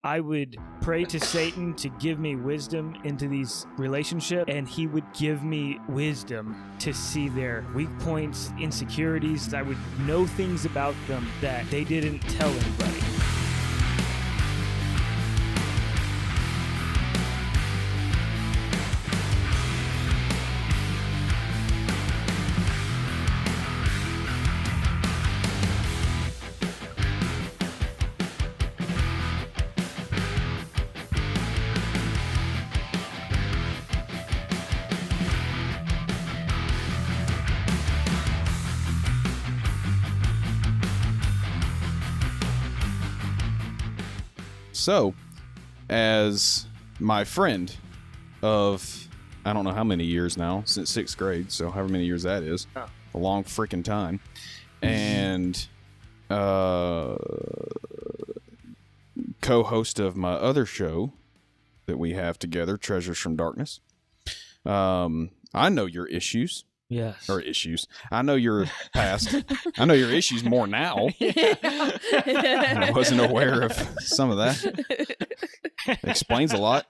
I would pray to Satan to give me wisdom into these relationships, and he would give me wisdom to see their weak points, insecurities. I would know things about them that they didn't tell anybody. So, as my friend of, I don't know how many years now, since 6th grade, so however many years that is, a long freaking time, and co-host of my other show that we have together, Treasures from Darkness, I know your issues. Yes. Or issues. I know your past. I know your issues more now. I wasn't aware of some of that. Explains a lot.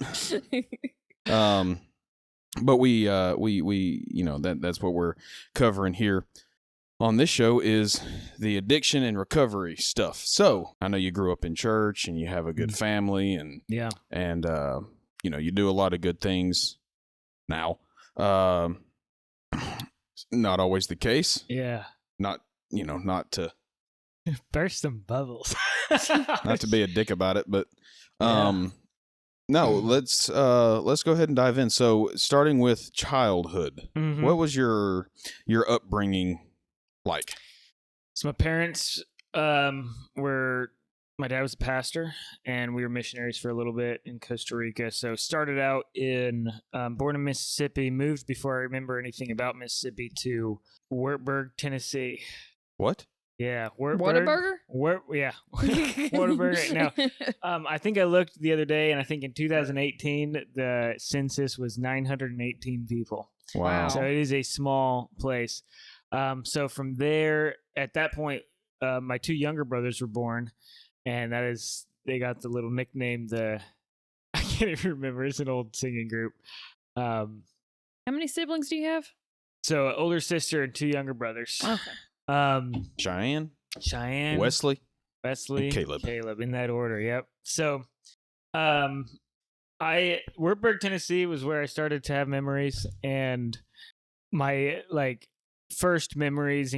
But we you know, that's what we're covering here on this show is the addiction and recovery stuff. So I know you grew up in church and you have a good family and you know, you do a lot of good things now. Not always the case. Yeah. Not to burst some bubbles. not to be a dick about it, but no, let's go ahead and dive in. So, starting with childhood. Mm-hmm. What was your upbringing like? So my parents were, my dad was a pastor, and we were missionaries for a little bit in Costa Rica. So started out in, born in Mississippi, moved before I remember anything about Mississippi to Wartburg, Tennessee. What? Yeah, Whataburger? Yeah, Whataburger. Now, I think I looked the other day, and I think in 2018, the census was 918 people. Wow. So it is a small place. So from there, at that point, my two younger brothers were born. And they got the little nickname, I can't even remember. It's an old singing group. How many siblings do you have? So an older sister and two younger brothers. Okay. Cheyenne, Wesley, and Caleb in that order. Yep. So, Wartburg, Tennessee was where I started to have memories, and my first memories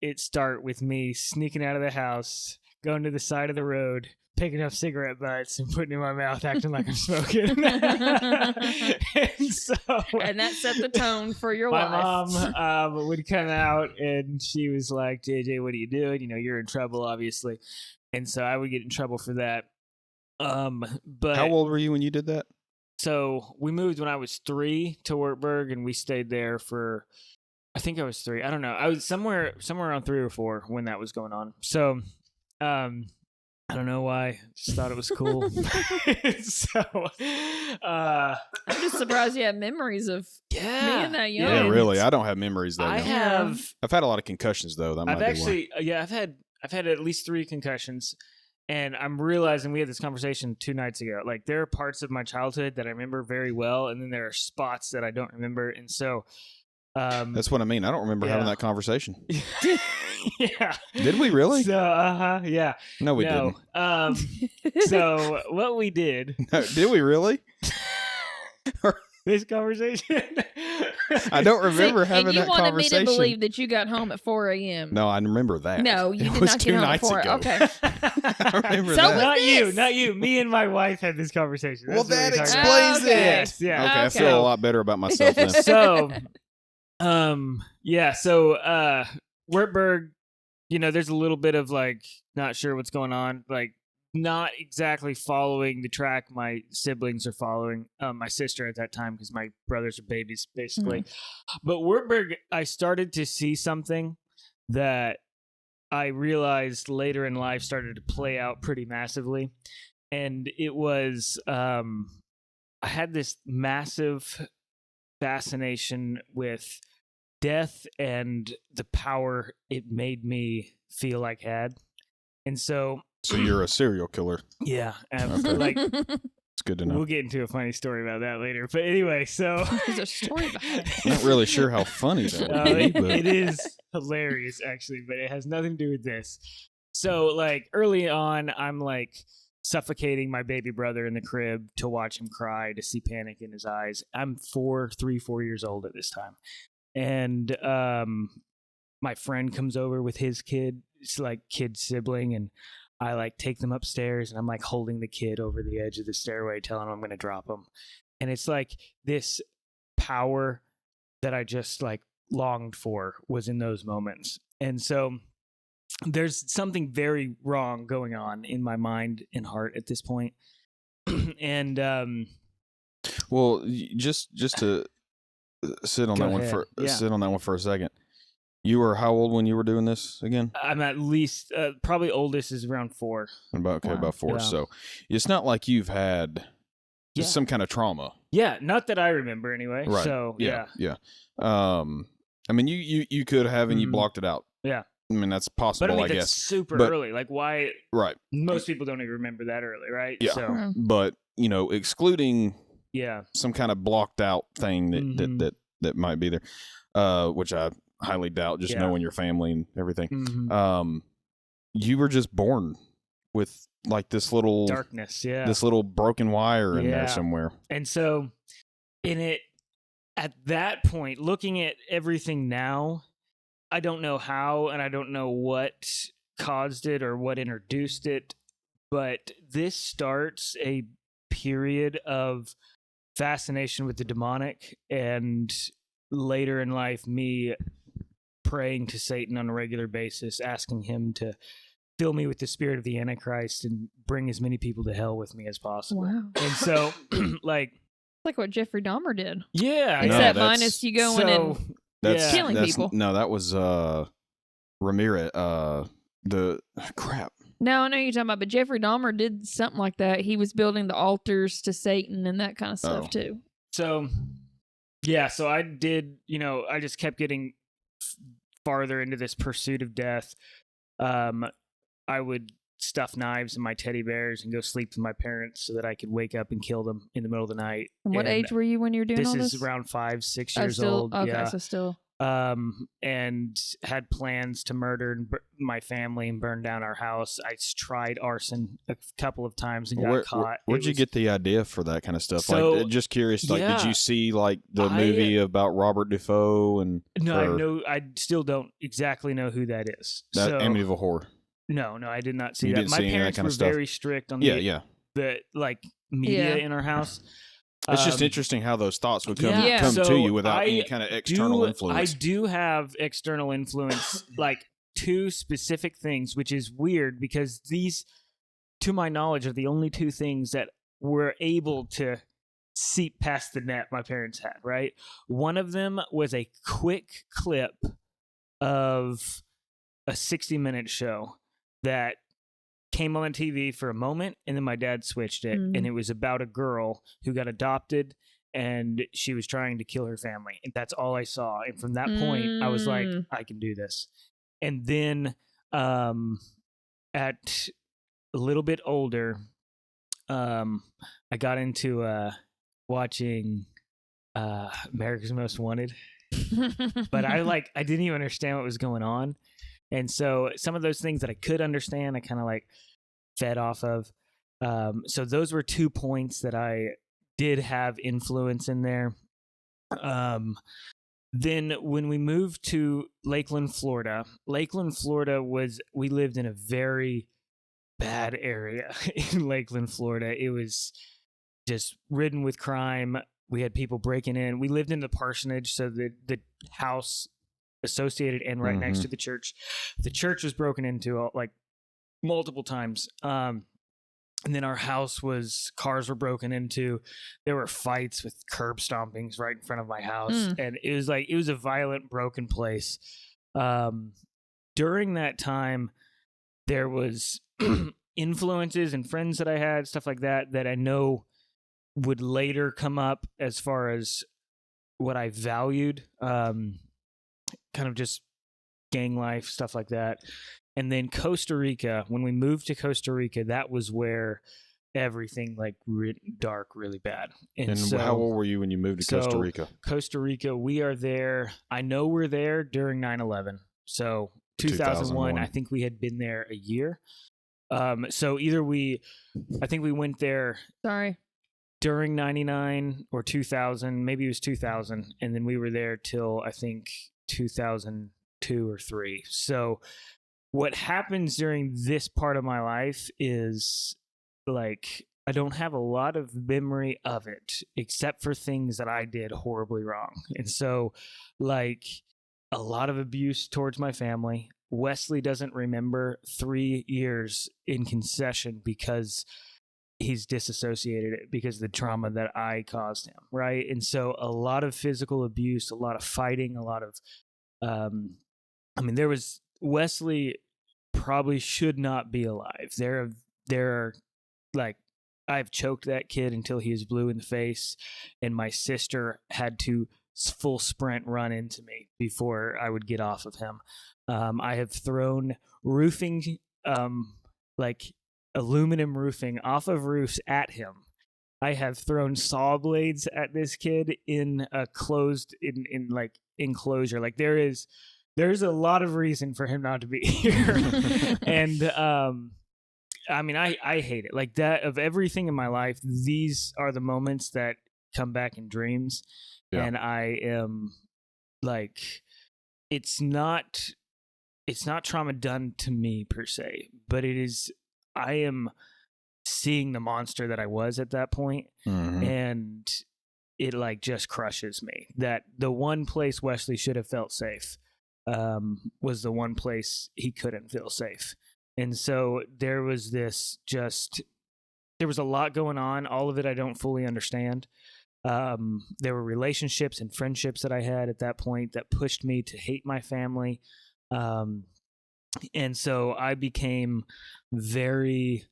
it start with me sneaking out of the house, going to the side of the road, picking up cigarette butts and putting it in my mouth, acting like I'm smoking. And that set the tone for your life. My mom would come out and she was like, JJ, what are you doing? You know, you're in trouble, obviously. And so I would get in trouble for that. But how old were you when you did that? So we moved when I was 3 to Wartburg, and we stayed there for, I think I was 3. I don't know. I was somewhere around 3 or 4 when that was going on. So, I don't know why. Just thought it was cool. So, I'm just surprised you have memories of being that young. Yeah, really. I don't have memories that young. I've had a lot of concussions though. That might be why. I've had at least 3 concussions, and I'm realizing we had this conversation 2 nights ago. Like, there are parts of my childhood that I remember very well, and then there are spots that I don't remember, and so. That's what I mean. I don't remember having that conversation. Yeah. Did we really? So, yeah. No, we didn't. So what we did. No, did we really? This conversation? I don't remember having that conversation. And you wanted me to believe that you got home at 4 a.m. No, I remember that. No, you did not get home at 4. Okay. I remember that. Not you. Me and my wife had this conversation. Well, that explains it. Yes, yeah. Okay, I feel a lot better about myself then. So, Wartburg, you know, there's a little bit of not sure what's going on, not exactly following the track my siblings are following, my sister at that time, because my brothers are babies, basically. Mm-hmm. But Wartburg, I started to see something that I realized later in life started to play out pretty massively. And it was, I had this massive fascination with death and the power it made me feel like I had. And so So you're a serial killer. Yeah, Okay. like It's good to know. we'll get into a funny story about that later. But anyway, so There's a story behind it. I'm not really sure how funny that would be, but it is hilarious actually, but it has nothing to do with this. So like early on, I'm like suffocating my baby brother in the crib to watch him cry, to see panic in his eyes. I'm 4 years old at this time, and my friend comes over with his kid. It's like kid sibling, and I like take them upstairs, and I'm like holding the kid over the edge of the stairway, telling him I'm going to drop him. And it's like this power that I just like longed for was in those moments. And so there's something very wrong going on in my mind and heart at this point. And well, just to sit on Go that one ahead. for Yeah. sit on that one for a second. You were how old when you were doing this again? I'm at least probably oldest is around 4. About Wow. about 4. Yeah. So it's not like you've had just some kind of trauma. Yeah, not that I remember anyway. Right. So Yeah. I mean, you could have, and you Mhm. blocked it out. Yeah. I mean, that's possible, But I mean, I that's guess. super But- early. Like, why? Right. Most people don't even remember that early, right? Yeah. So, But, excluding yeah. some kind of blocked out thing Mhm. that might be there, which I highly doubt, just Yeah. knowing your family and everything. Mhm. You were just born with like this little Darkness. Yeah. this little broken wire in Yeah. there somewhere. And so, at that point, looking at everything now, I don't know how, and I don't know what caused it or what introduced it, but this starts a period of fascination with the demonic, and later in life, me praying to Satan on a regular basis, asking him to fill me with the spirit of the Antichrist and bring as many people to hell with me as possible. Wow. And so, like, Like what Jeffrey Dahmer did. yeah, No, Except that's- minus you going so, and That's yeah. Killing people. No, that was Ramirez. The crap. no, I know you're talking about, but Jeffrey Dahmer did something like that. He was building the altars to Satan and that kind of stuff Oh. too. So, yeah, so I did, I just kept getting farther into this pursuit of death. I would stuff knives in my teddy bears and go sleep with my parents so that I could wake up and kill them in the middle of the night. And what And age were you when you were doing This all this? is around 5, 6 Oh, years still, old. Okay, Yeah. so still. And had plans to murder my family and burn down our house. I tried arson a couple of times and got caught. Where'd It you was- get the idea for that kind of stuff? So, like, just curious. Like, did yeah. you see like the I- movie about Robert Defoe and No, I still don't exactly know who that is. that So, Amityville Horror? no, I did not see You that. didn't My see any of that parents kind were of stuff? very strict on Yeah. the like media Yeah. in our house. It's just Um, interesting how those thoughts would come yeah. come to So you without any I kind of external I influence. do have external influence, like 2 specific things, which is weird because these, to my knowledge, are the only 2 things that were able to seep past the net my parents had, right? One of them was a quick clip of a 60-minute show that came on TV for a moment, and then my dad switched it, Mm. and it was about a girl who got adopted, and she was trying to kill her family, and that's all I saw. And from that point, I was like, Mm. I can do this. And then, at a little bit older, I got into watching America's Most Wanted, but I didn't even understand what was going on. And so some of those things that I could understand, I kind of like fed off of. So those were 2 points that I did have influence in there. Then when we moved to Lakeland, Florida we lived in a very bad area in Lakeland, Florida. It was just ridden with crime. We had people breaking in. We lived in the parsonage, so the house associated and right next Mhm. to the church. The church was broken into like multiple times. And then our house cars were broken into. There were fights with curb stompings right in front of my house. And it was a violent, broken place. During that time, there was influences and friends that I had, stuff like that I know would later come up as far as what I valued, kind of just gang life, stuff like that. And then Costa Rica, when we moved to Costa Rica, that was where everything like dark really bad. And so, how old were you when you moved to Costa Rica? Costa Rica, we are there. I know we're there during 9/11. So 2001, I think we had been there a year. So either I think we went there during 99 or 2000, maybe it was 2000, and then we were there till I think 2002 or 3. So what happens during this part of my life is like I don't have a lot of memory of it except for things that I did horribly wrong. And so like a lot of abuse towards my family. Wesley doesn't remember 3 years in concession because he's disassociated it because of the trauma that I caused him, right? And so a lot of physical abuse, a lot of fighting, a lot of there was Wesley probably should not be alive. There are like I've choked that kid until he is blue in the face, and my sister had to full sprint run into me before I would get off of him. I have thrown roofing, like aluminum roofing off of roofs at him. I have thrown saw blades at this kid in a closed in like enclosure. Like there's a lot of reason for him not to be here. And I hate it. Like that of everything in my life, these are the moments that come back in dreams. Yeah. And I am like it's not trauma done to me per se, but I am seeing the monster that I was at that point, and it like just crushes me that the one place Wesley should have felt safe was the one place he couldn't feel safe. And so there was a lot going on. All of it I don't fully understand. There were relationships and friendships that I had at that point that pushed me to hate my family. And so I became very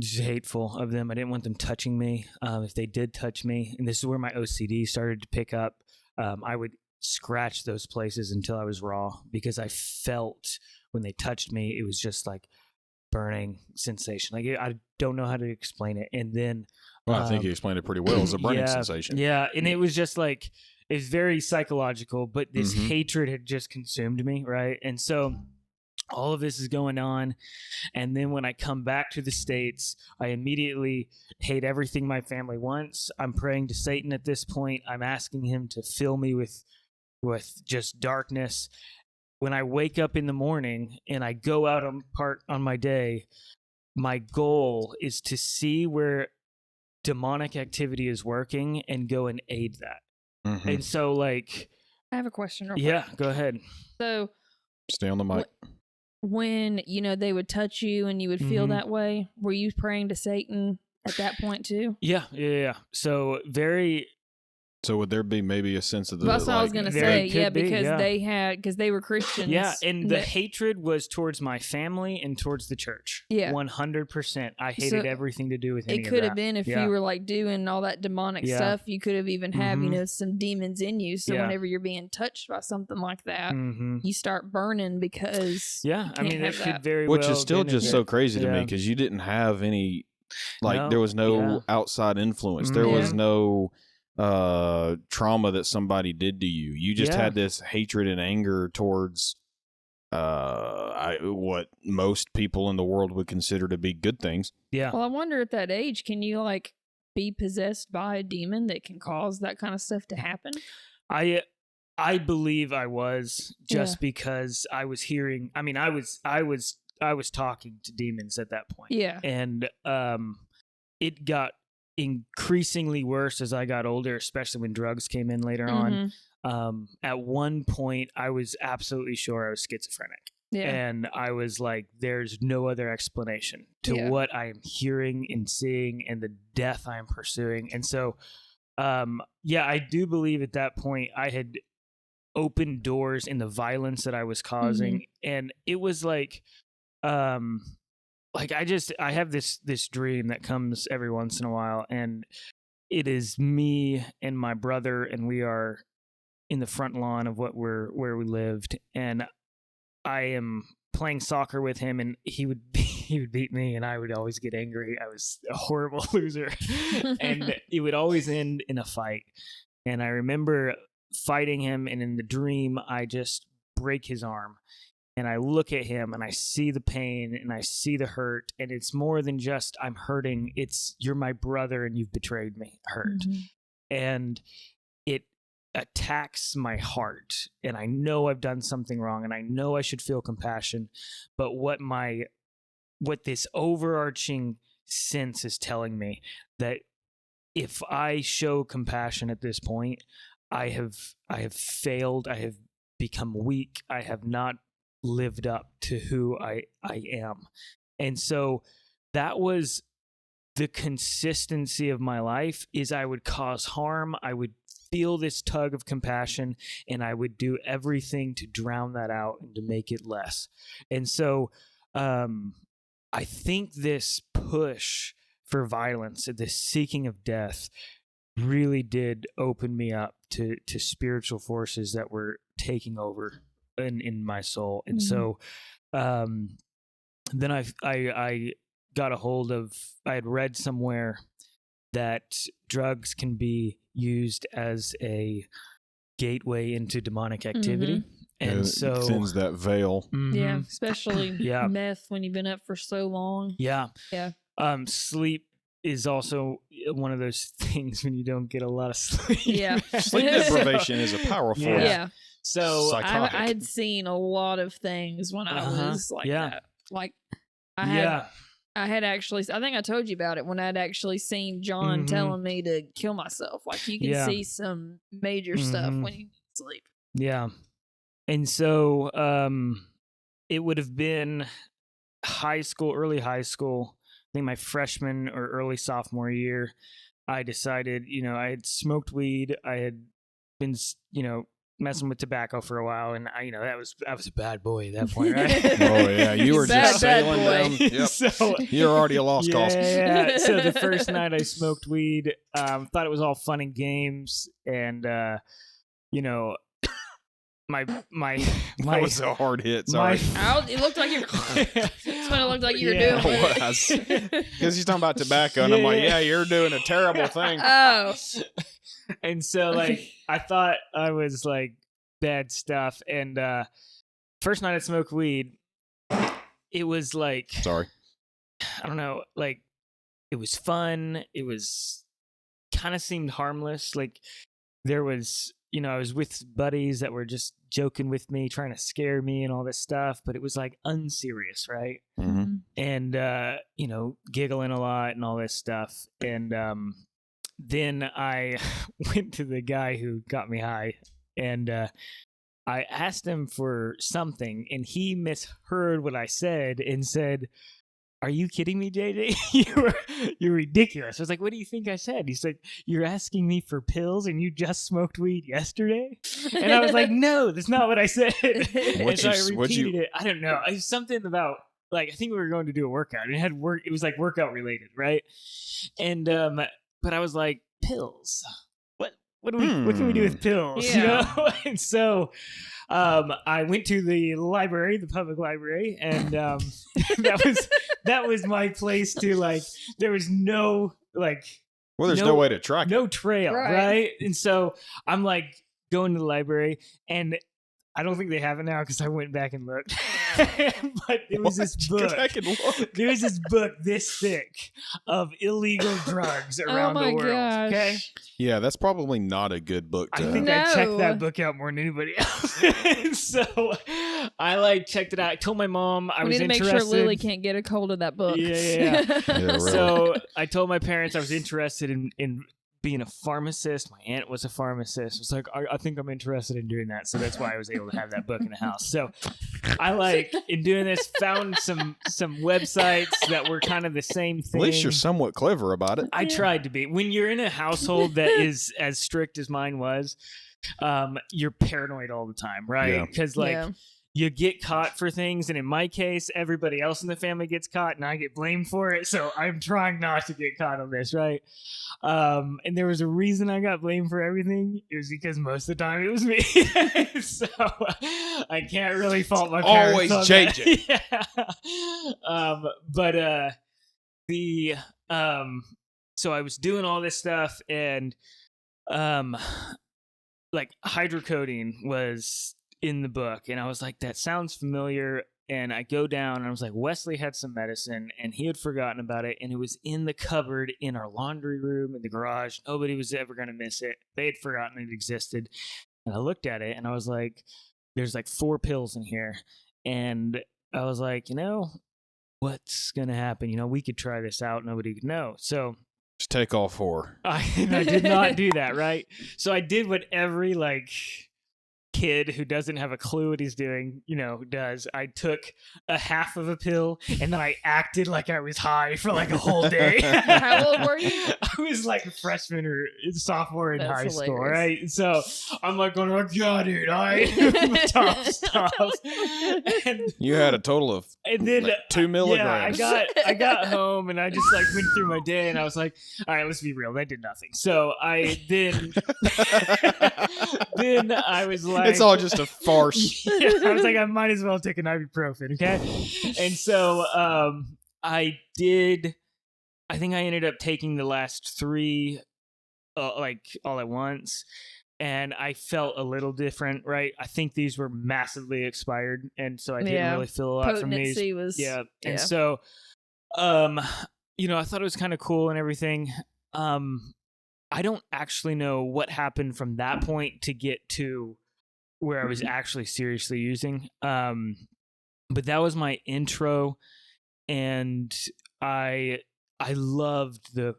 hateful of them. I didn't want them touching me. If they did touch me, and this is where my OCD started to pick up, I would scratch those places until I was raw because I felt when they touched me, it was just like burning sensation. Like I don't know how to explain it. And then I think you explained it pretty well. It was a burning sensation. Yeah. And it was just like, it's very psychological, but this hatred had just consumed me. Right. And so all of this is going on. And then when I come back to the States, I immediately hate everything my family wants. I'm praying to Satan at this point. I'm asking him to fill me with just darkness. When I wake up in the morning and I go out on my day, my goal is to see where demonic activity is working and go and aid that. And so like I have a question. Yeah, go ahead. So stay on the mic. When they would touch you and you would feel that way, were you praying to Satan at that point too? Yeah. So very. So would there be maybe a sense of the? That's what I was gonna say. Yeah, because they were Christians. Yeah, and the hatred was towards my family and towards the church. Yeah, 100%. I hated everything to do with any of that. It could have been if you were like doing all that demonic stuff. You could have even have some demons in you. So whenever you're being touched by something like that, you start burning because that could very well. Which is still just so crazy to me because you didn't have any there was no outside influence. There was no trauma that somebody did to you. You just had this hatred and anger towards what most people in the world would consider to be good things. Yeah. Well, I wonder at that age, can you like be possessed by a demon that can cause that kind of stuff to happen? I believe I was just because I was hearing. I mean, I was talking to demons at that point. Yeah. And it got increasingly worse as I got older, especially when drugs came in later on. At one point, I was absolutely sure I was schizophrenic. Yeah. And I was like, there's no other explanation to what I am hearing and seeing and the death I am pursuing. And so, I do believe at that point I had opened doors in the violence that I was causing. And it was like, I have this dream that comes every once in a while, and it is me and my brother, and we are in the front lawn of where we lived, and I am playing soccer with him, and he would beat me, and I would always get angry. I was a horrible loser, and it would always end in a fight. And I remember fighting him, and in the dream, I just break his arm. And I look at him and I see the pain and I see the hurt. And it's more than just I'm hurting. It's you're my brother and you've betrayed me hurt. And it attacks my heart. And I know I've done something wrong and I know I should feel compassion. But what this overarching sense is telling me that if I show compassion at this point, I have failed. I have become weak. I have not lived up to who I am. And so that was the consistency of my life, is I would cause harm. I would feel this tug of compassion, and I would do everything to drown that out and to make it less. And so I think this push for violence, this seeking of death, really did open me up to spiritual forces that were taking over in my soul. And so then I got a hold of, I had read somewhere that drugs can be used as a gateway into demonic activity. And so it thins that veil. Yeah, especially meth when you've been up for so long. Yeah. Sleep is also one of those things when you don't get a lot of sleep. Yeah. Sleep deprivation is a powerful So I had seen a lot of things when I was like that. Like I had actually, I think I told you about it when I'd actually seen John telling me to kill myself. Like you can see some major stuff when you sleep. Yeah. And so it would have been early high school, I think my freshman or early sophomore year. I decided, I had smoked weed. I had been, messing with tobacco for a while, and I was a bad boy at that point, right? Oh yeah, you were just sailing down. Yep. So you're already a lost cause. Yeah. So the first night I smoked weed, thought it was all fun and games, and my that was a hard hit. Sorry, it looked like that's what it looked like you were doing. Because he's talking about tobacco, and I'm like, you're doing a terrible thing. Oh. And so I thought I was like bad stuff. And first night I smoked weed, it was like, sorry, I don't know, like it was fun. It was kind of seemed harmless. Like there was, I was with buddies that were just joking with me, trying to scare me and all this stuff, but it was like unserious, right? And giggling a lot and all this stuff. And then I went to the guy who got me high, and I asked him for something, and he misheard what I said and said, "Are you kidding me, JJ? You're ridiculous." I was like, "What do you think I said?" He's like, "You're asking me for pills, and you just smoked weed yesterday?" And I was like, "No, that's not what I said." And so I repeated it. I don't know. It was something about, like, I think we were going to do a workout. It was like workout related, right? And but I was like, pills. What can we do with pills? Yeah. And so I went to the library, the public library, and that was my place to, like, there was no, like, there's no way to track no trail, right? And so I'm like going to the library, and I don't think they have it now because I went back and looked. But there was this book. There was this book this thick of illegal drugs around the world. Gosh. Okay. Yeah, that's probably not a good book to I think I checked that book out more than anybody else. So I checked it out. I told my mom I was interested. We need to make sure Lily can't get a hold of that book. Yeah. Really. So I told my parents I was interested in being a pharmacist. My aunt was a pharmacist. I was like, I think I'm interested in doing that. So that's why I was able to have that book in the house. So I in doing this, found some websites that were kind of the same thing. At least you're somewhat clever about it. I tried to be. When you're in a household that is as strict as mine was, you're paranoid all the time, right? Because you get caught for things, and in my case, everybody else in the family gets caught, and I get blamed for it. So I'm trying not to get caught on this, right? And there was a reason I got blamed for everything. It was because most of the time it was me. So I can't really fault my parents. Always change it. Yeah. So I was doing all this stuff, and like hydrocodone was in the book, and I was like, that sounds familiar. And I go down, and I was like, Wesley had some medicine, and he had forgotten about it, and it was in the cupboard in our laundry room in the garage. Nobody was ever going to miss it. They had forgotten it existed. And I looked at it, and I was like, there's like 4 pills in here. And I was like, what's going to happen? We could try this out. Nobody could know. So just take all 4. I did not do that, right? So I did what every kid who doesn't have a clue what he's doing, does. I took a half of a pill, and then I acted like I was high for like a whole day. How old were you? I was like a freshman or sophomore in high hilarious. school, right? So I'm like going, oh God, dude, tough stuff. And You had a total of then 2 milligrams. Yeah, I got home, and I just went through my day, and I was like, all right, let's be real, that did nothing. So I then I was like, it's all just a farce. Yeah, I was like, I might as well take an ibuprofen, okay? And so I think I ended up taking the last 3 all at once, and I felt a little different, right? I think these were massively expired, and so I didn't really feel a lot from these. Potency was And so I thought it was kind of cool and everything. I don't actually know what happened from that point to get to where I was actually seriously using. But that was my intro, and I loved the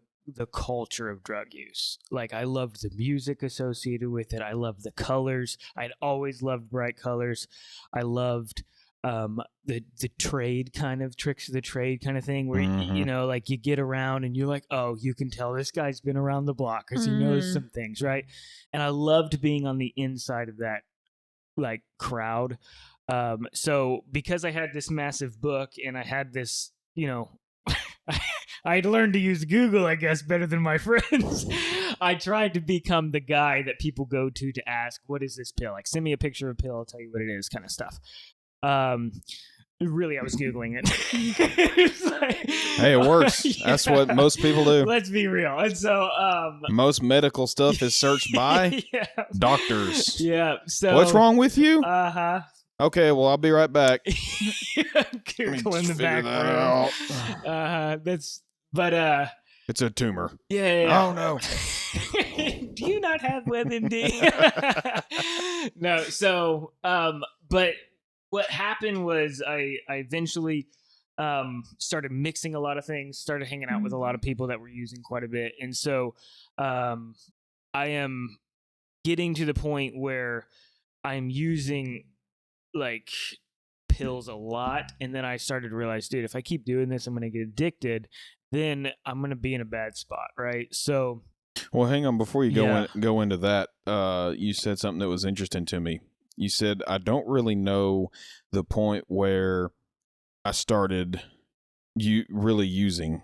culture of drug use. Like, I loved the music associated with it. I loved the colors. I'd always loved bright colors. I loved the trade kind of tricks of the trade kind of thing where you get around and you're like, oh, you can tell this guy's been around the block because he knows some things, right? And I loved being on the inside of that crowd. So because I had this massive book and I had this, I'd learned to use Google, I guess, better than my friends. I tried to become the guy that people go to ask, what is this pill? Like, send me a picture of a pill, I'll tell you what it is, kind of stuff. Really, I was Googling it. Hey, it works. Yeah. That's what most people do. Let's be real. And so most medical stuff is searched by doctors. Yeah. So what's wrong with you? Uh-huh. Okay, well, I'll be right back. Google in the back room. It's a tumor. Yeah. Oh no. Do you not have WebMD? No. So but what happened was I eventually started mixing a lot of things, started hanging out with a lot of people that were using quite a bit. And so I am getting to the point where I'm using pills a lot. And then I started to realize, dude, if I keep doing this, I'm going to get addicted. Then I'm going to be in a bad spot, right? So, well, hang on. Before you go into that, you said something that was interesting to me. You said, I don't really know the point where I started really using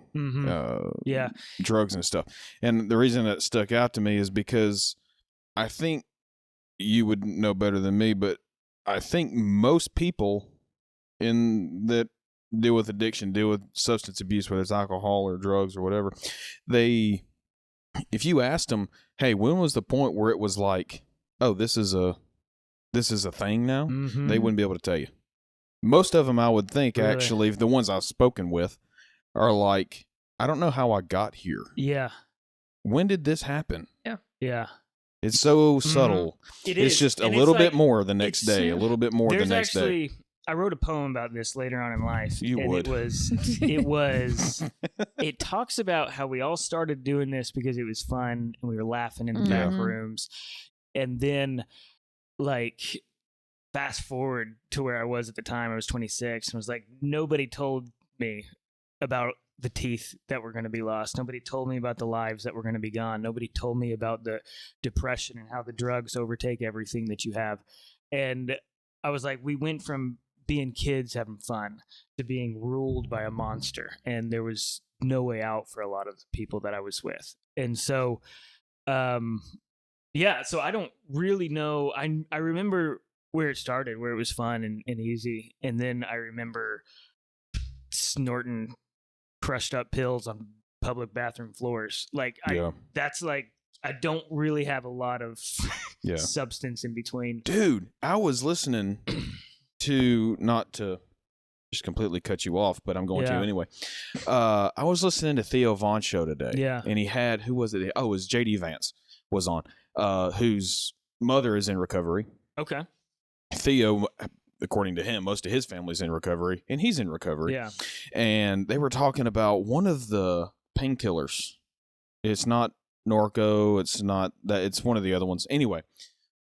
drugs and stuff. And the reason that stuck out to me is because I think you would know better than me, but I think most people that deal with addiction, deal with substance abuse, whether it's alcohol or drugs or whatever, if you asked them, hey, when was the point where it was like, oh, this is a thing now? They wouldn't be able to tell you. Most of them, I would think, really? Actually, the ones I've spoken with are like, I don't know how I got here. Yeah. When did this happen? Yeah. Yeah. It's so subtle. It's just a little bit more the next day, a little bit more the next day. I wrote a poem about this later on in life. You would. It talks about how we all started doing this because it was fun and we were laughing in the back rooms. And then, fast forward to where I was at the time, I was 26, and was like, nobody told me about the teeth that were going to be lost. Nobody told me about the lives that were going to be gone. Nobody told me about the depression and how the drugs overtake everything that you have. And I was like, we went from being kids having fun to being ruled by a monster, and there was no way out for a lot of the people that I was with. And so so I don't really know. I remember where it started, where it was fun and easy, and then I remember snorting crushed up pills on public bathroom floors. Like that's like, I don't really have a lot of substance in between. Dude, I was listening to, not to just completely cut you off, but I'm going to anyway. I was listening to Theo Von's show today. Yeah. And he had, who was it? Oh, it was JD Vance was on, whose mother is in recovery. Okay. Theo, according to him, most of his family's in recovery, and he's in recovery. Yeah. And they were talking about one of the painkillers. It's not Norco. It's not that. It's one of the other ones. Anyway,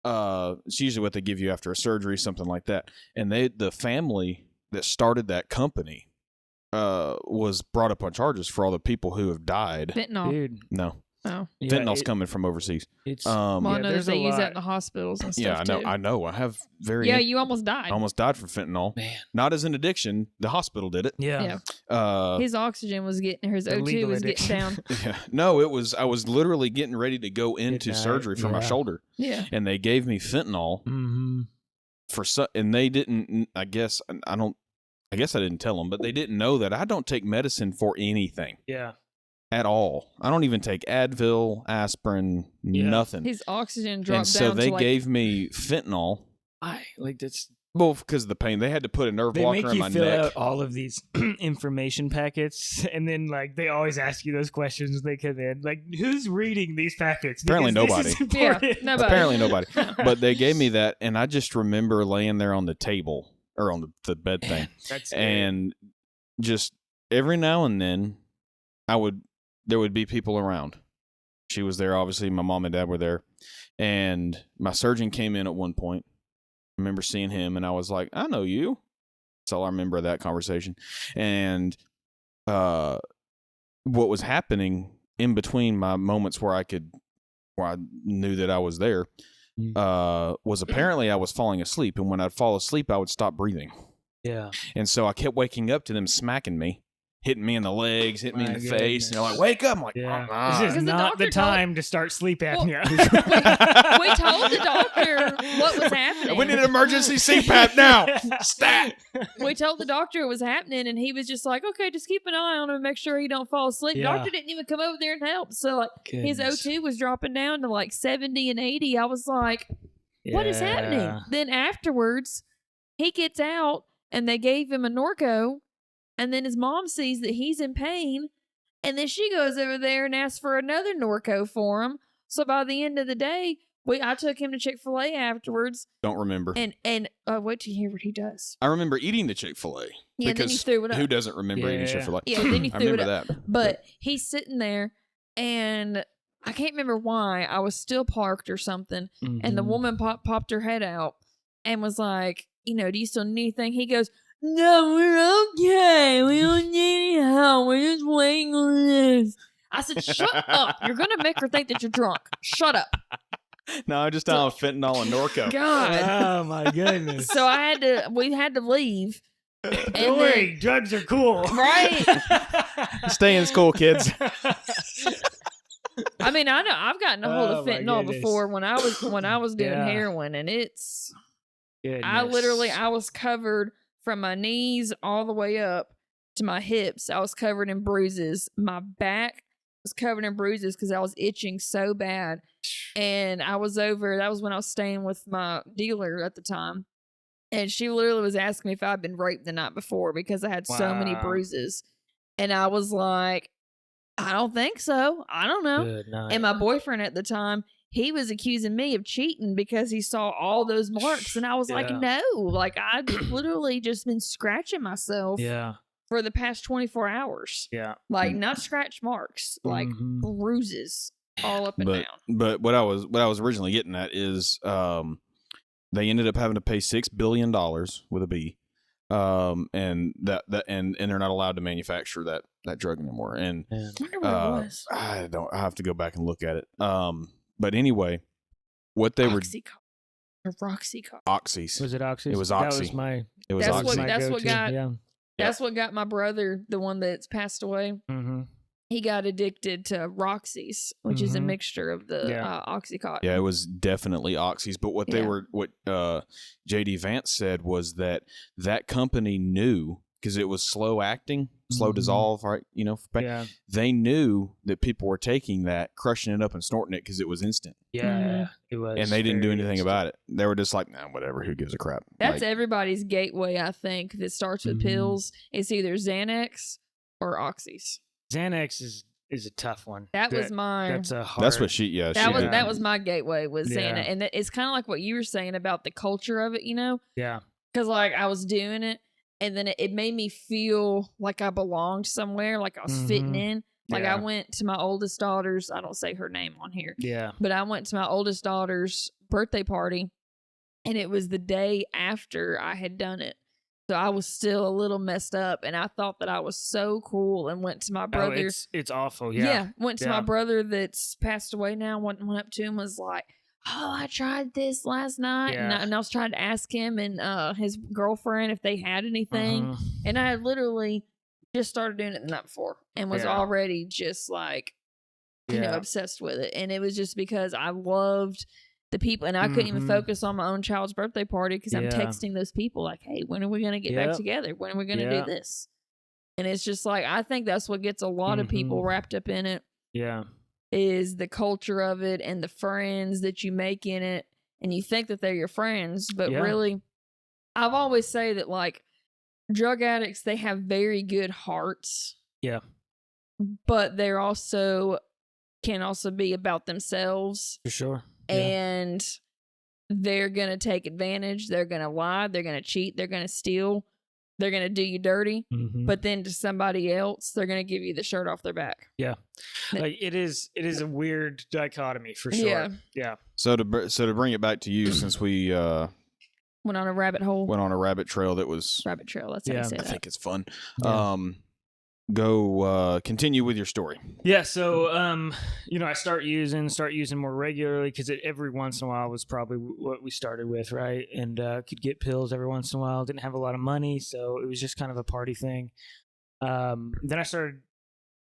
it's usually what they give you after a surgery, something like that. And the family that started that company was brought up on charges for all the people who have died. Fentanyl. Dude. No. Oh. Fentanyl's coming from overseas. It's well, I know there's they a use lot. that in the hospitals and stuff. Yeah, too. I know. I have you almost died. almost died from fentanyl. Man. Not as an addiction. The hospital did it. Yeah. His oxygen was getting, his O2 Illegal was getting down. Yeah. No, it was. I was literally getting ready to go into surgery for my shoulder. Yeah. And they gave me fentanyl and they didn't. I guess I didn't tell them, but they didn't know that I don't take medicine for anything. Yeah. At all. I don't even take Advil, aspirin, nothing. His oxygen dropped down. And so they to gave me fentanyl. Why? Like that's. Well, because of the pain. They had to put a nerve They blocker make in you my fill neck. out all of these information packets, and then like they always ask you those questions when they come in. Like, who's reading these packets? Apparently Because this nobody. is important. nobody. Apparently nobody. But they gave me that, and I just remember laying there on the table or on the bed thing, That's and just every now and then, there would be people around. She was there, obviously. My mom and dad were there, and my surgeon came in at one point. I remember seeing him, and I was like, "I know you." That's all I remember of that conversation. And what was happening in between my moments where I knew that I was there, was apparently I was falling asleep, and when I'd fall asleep, I would stop breathing. Yeah. And so I kept waking up to them smacking me, hitting me in the legs, hitting me in the face, and they're like, "Wake up!" I'm like, This Because is the not the doctor time to start sleep apnea. we told the doctor what was happening. "We need an emergency CPAP now, stat." We told the doctor it was happening, and he was just like, "Okay, just keep an eye on him and make sure he don't fall asleep." Yeah. Doctor didn't even come over there and help. So like his Goodness. O2 was dropping down to like 70 and 80. I was like, "What is happening?" Yeah. Then afterwards, he gets out, and they gave him a Norco. And then his mom sees that he's in pain. And then she goes over there and asks for another Norco for him. So by the end of the day, I took him to Chick-fil-A afterwards. Don't remember. And wait till you hear what he does. I remember eating the Chick-fil-A. Yeah, then you threw it up. Who doesn't remember eating Chick-fil-A? Yeah, then you I threw it remember up. that. But he's sitting there, and I can't remember why. I was still parked or something. And the woman popped her head out and was like, do you still need anything? He goes, "No, we're okay. We don't need any help. We're just waiting on this." I said, "Shut up. You're going to make her think that you're drunk. Shut up." No, I'm just on fentanyl and Norco. God. Oh my goodness. So we had to leave. Don't worry, drugs are cool. Right. Stay in school, kids. I mean, I know I've gotten a hold of Oh, my fentanyl goodness. before when I was doing Yeah. heroin, and it's Goodness. I was covered from my knees all the way up to my hips. I was covered in bruises. My back was covered in bruises because I was itching so bad. And that was when I was staying with my dealer at the time. And she literally was asking me if I'd been raped the night before because I had so many Wow. bruises. And I was like, "I don't think so. I don't know." Good night. And my boyfriend at the time, he was accusing me of cheating because he saw all those marks. And I was like, Yeah. "No, like I've literally just been scratching myself Yeah. for the past 24 hours. Yeah. Like not scratch marks, like Mhm. bruises all up and down." But what I was originally getting at is they ended up having to pay $6 billion with a B. And they're not allowed to manufacture that drug anymore. And I wonder what it was. I have to go back and look at it. But anyway, what they were Oxycontin. Or Roxycontin. Oxys. Was it Oxy? It was That Oxy. was my. It was That's Oxy. what that's what go-to. got Yeah. that's what got my brother, the one that's passed away. Mm-hmm. He got addicted to Roxy's, which is a mixture of the Oxycontin. Yeah, it was definitely Oxys. But what JD Vance said was that company knew, because it was slow acting, slow dissolve, right? You know, they knew that people were taking that, crushing it up and snorting it because it was instant. Yeah, it was. And they didn't do anything about it. They were just like, nah, whatever, who gives a crap? That's everybody's gateway, I think, that starts with pills. It's either Xanax or Oxys. Xanax is a tough one. Was mine. That's a hard. That's what she. That was my gateway, was Xanax, and it's kind of like what you were saying about the culture of it, you know? Yeah. Because like I was doing it, and then it made me feel like I belonged somewhere, like I was fitting in. Like I went to my oldest daughter's. I don't say her name on here. Yeah. But I went to my oldest daughter's birthday party, and it was the day after I had done it. So I was still a little messed up, and I thought that I was so cool, and went to my brother. It's awful. Yeah. Went to my brother that's passed away now. Went up to him, was like, "Oh, I tried this last night," and I was trying to ask him and his girlfriend if they had anything, and I had literally just started doing it the night before, and was already just like, you know, obsessed with it, and it was just because I loved the people, and I couldn't even focus on my own child's birthday party because I'm texting those people like, "Hey, when are we going to get back together? When are we going to do this?" And it's just like, I think that's what gets a lot of people wrapped up in it. Yeah. Is the culture of it and the friends that you make in it, and you think that they're your friends, but really, I've always say that like drug addicts, they have very good hearts. Yeah. But they're can also be about themselves. For sure. And they're going to take advantage. They're going to lie. They're going to cheat. They're going to steal. They're going to do you dirty. But then to somebody else, they're going to give you the shirt off their back. Yeah. Like it is a weird dichotomy for sure. Yeah. Yeah. So to bring it back to you, since we went on a rabbit hole. Went on a rabbit trail that was rabbit trail. That's how you say I that. think it's fun. Yeah. Go continue with your story. Yeah, so I start using more regularly because every once in a while was probably what we started with, right? And could get pills every once in a while. Didn't have a lot of money, so it was just kind of a party thing. Then I started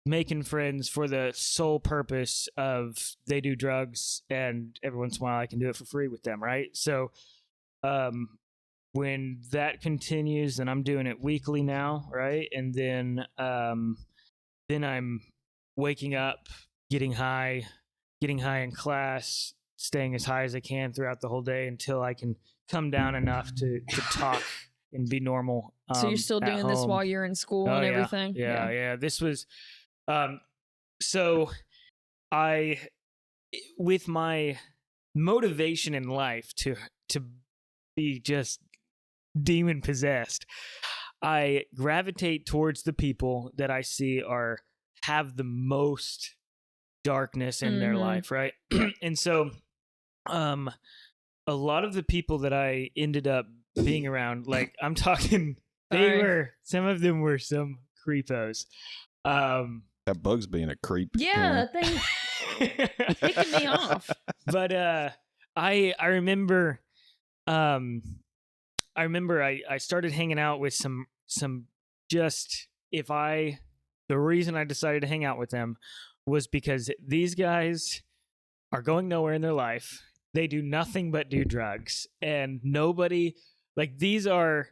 making friends for the sole purpose of they do drugs, and every once in a while I can do it for free with them, right? So when that continues, then I'm doing it weekly now, right? And then I'm waking up, getting high in class, staying as high as I can throughout the whole day until I can come down enough to talk and be normal. So you're still doing this while you're in school and everything? Yeah. This was, so I, with my motivation in life to be just demon possessed, I gravitate towards the people that I see have the most darkness in their life, right? And so a lot of the people that I ended up being around, like I'm talking, some of them were some creepos. That bug's being a creep. Yeah, that thing picking me off. But I remember I started hanging out with some the reason I decided to hang out with them was because these guys are going nowhere in their life. They do nothing but do drugs, and nobody, like, these are,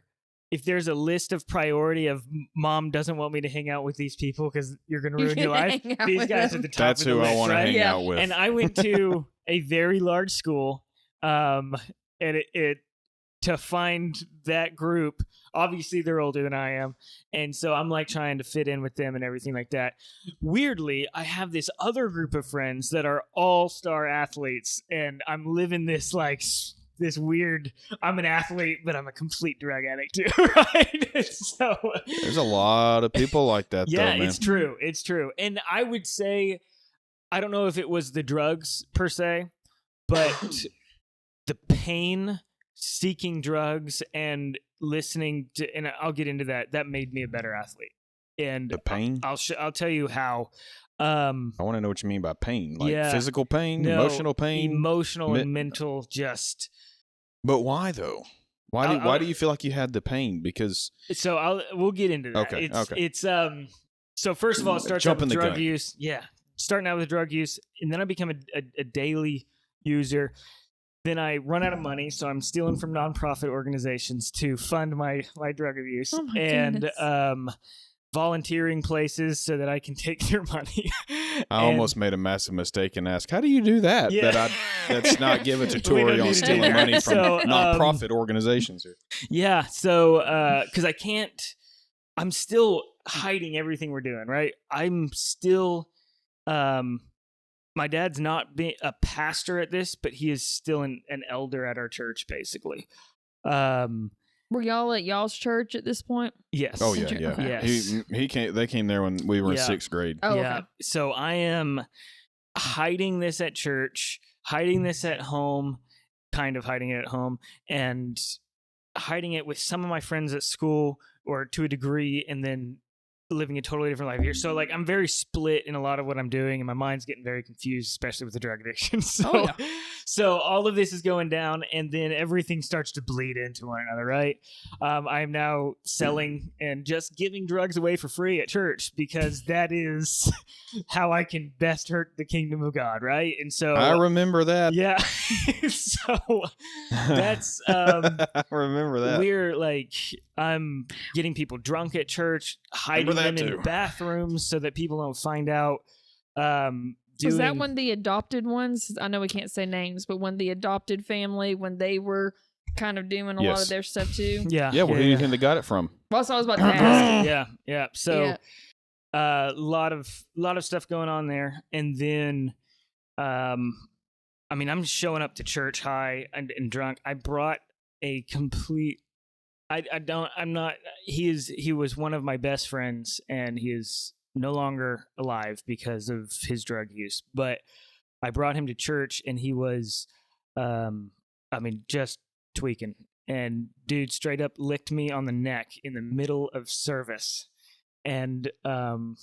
if there's a list of priority of mom doesn't want me to hang out with these people because you're going to ruin your life, these guys are the top That's of the who list, I want to hang out with. And I went to a very large school, and it to find that group, obviously they're older than I am, and so I'm like trying to fit in with them and everything like that. Weirdly, I have this other group of friends that are all-star athletes, and I'm living this like this weird, I'm an athlete but I'm a complete drug addict too, right? So there's a lot of people like that. Yeah, though, man. It's true. And I would say, I don't know if it was the drugs per se, but the pain seeking drugs and listening to, and I'll get into that made me a better athlete. And the pain, I'll tell you how. I want to know what you mean by pain, like physical pain, emotional pain, and mental, just But why though? Why do you feel like you had the pain? Because we'll get into that. Okay. It's so first of all, it starts out with drug use. Yeah, starting out with drug use, and then I become a daily user. Then I run out of money, so I'm stealing from nonprofit organizations to fund my drug abuse, and volunteering places so that I can take their money. I almost made a massive mistake and asked, how do you do that? Yeah. That's not give a tutorial on stealing money from nonprofit organizations here. Yeah. So, cause I'm still hiding everything we're doing, right? I'm still, my dad's not a pastor at this, but he is still an elder at our church, basically. Were y'all at y'all's church at this point? Yes. Oh yeah, yeah. Yes. He came. They came there when we were in 6th grade. Oh, yeah. Okay. So I am hiding this at church, hiding this at home, kind of hiding it at home, and hiding it with some of my friends at school, or to a degree, and then living a totally different life here. So like I'm very split in a lot of what I'm doing, and my mind's getting very confused, especially with the drug addiction. So all of this is going down, and then everything starts to bleed into one another, right? I am now selling and just giving drugs away for free at church, because that is how I can best hurt the kingdom of God, right? And so I remember that. Yeah. So that's I remember that. We're like, I'm getting people drunk at church, hiding them in bathrooms so that people don't find out. Was that when the adopted ones, I know we can't say names, but when the adopted family, when they were kind of doing a lot of their stuff too? Yeah. Yeah, where do you think they got it from? Well, that's what I was about to ask. Yeah. So a lot of stuff going on there. And then I'm showing up to church high and drunk. I brought a complete he was one of my best friends, and he is no longer alive because of his drug use. But I brought him to church, and he was, just tweaking. And dude straight up licked me on the neck in the middle of service. And I'm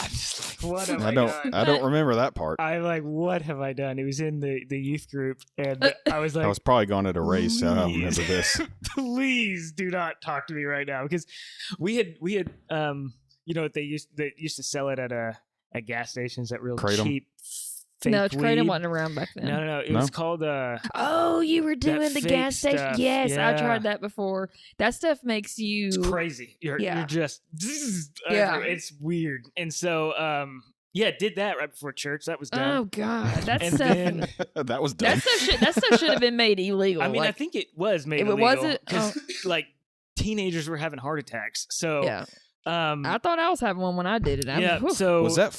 just like, what have I done? I don't remember that part. I'm like, what have I done? It was in the youth group, and I was like, I was probably going at a race. I don't remember this. Please do not talk to me right now, because we had they used to sell it at gas stations at real Kratom? cheap. Fake No, weed. Kratom wasn't around back then. No. It was called Oh, you were doing the gas station. stuff. Yes, I Yeah. tried that before. That stuff makes you It's crazy. You're just it's weird. And so did that right before church. That was done. Oh God, that And stuff. then- that was dumb. That stuff should have been made illegal. I mean, I think it was made illegal. Was it? Because like teenagers were having heart attacks. So Yeah. I thought I was having one when I did it. So was that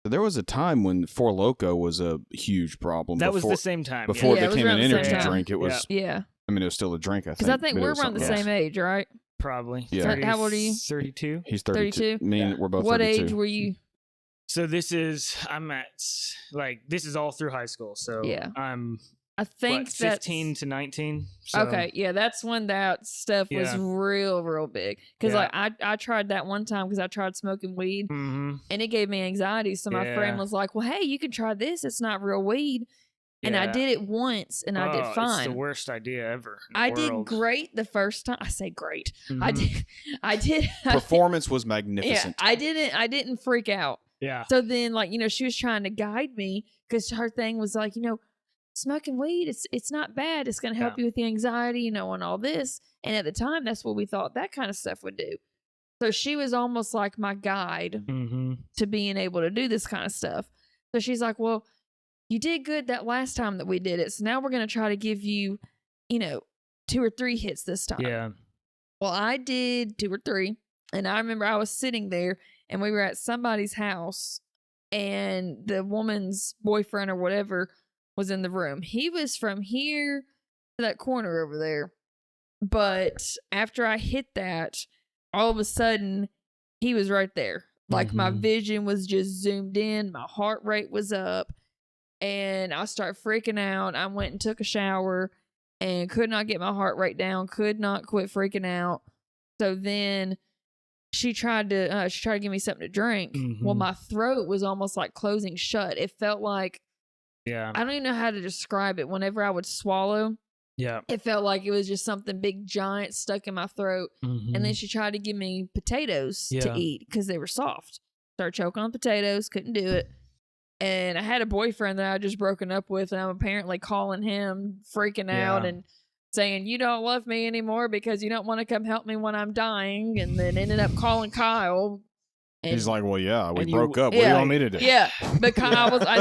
there was a time when Four Loko was a huge problem. That was the same time. Before Yeah, it became an it was around the energy same time. drink, it was. Yeah. I mean, it was still a drink, I think. Because I think but it we're was around the something same age, right? Probably. Yeah. How old are you? 32. He's 32. 32? Me and we're both What 32. age were you? So this is this is all through high school. So Yeah. I'm I think what, that's 15 to 19. So, okay. Yeah, that's when that stuff was real big. Because like I tried that one time because I tried smoking weed, Mm-hmm. and it gave me anxiety. So my friend was like, "Well, hey, you can try this. It's not real weed." And I did it once, and I did fine. It's the worst idea ever. I did great the first time. I say great. Mm-hmm. I did. Performance was magnificent. Yeah, I didn't freak out. Yeah. So then, she was trying to guide me because her thing was like, smoking weed, it's not bad. It's going to help you with the anxiety, and all this. And at the time, that's what we thought that kind of stuff would do. So she was almost like my guide to being able to do this kind of stuff. So she's like, well, you did good that last time that we did it. So now we're going to try to give you, 2 or 3 hits this time. Yeah. Well, I did 2 or 3. And I remember I was sitting there, and we were at somebody's house, and the woman's boyfriend or whatever was in the room. He was from here to that corner over there. But after I hit that, all of a sudden, he was right there. Like my vision was just zoomed in. My heart rate was up. And I started freaking out. I went and took a shower and could not get my heart rate down. Could not quit freaking out. So then she tried to give me something to drink. Well, my throat was almost like closing shut. It felt like Yeah. I don't even know how to describe it. Whenever I would swallow, it felt like it was just something big, giant stuck in my throat. And then she tried to give me potatoes to eat because they were soft. Started choking on potatoes, couldn't do it. And I had a boyfriend that I just broken up with, and I'm apparently calling him, freaking out, and saying, you don't love me anymore because you don't want to come help me when I'm dying. And then ended up calling Kyle. And he's like, well, yeah, we broke up. What do you want me to do? Yeah. But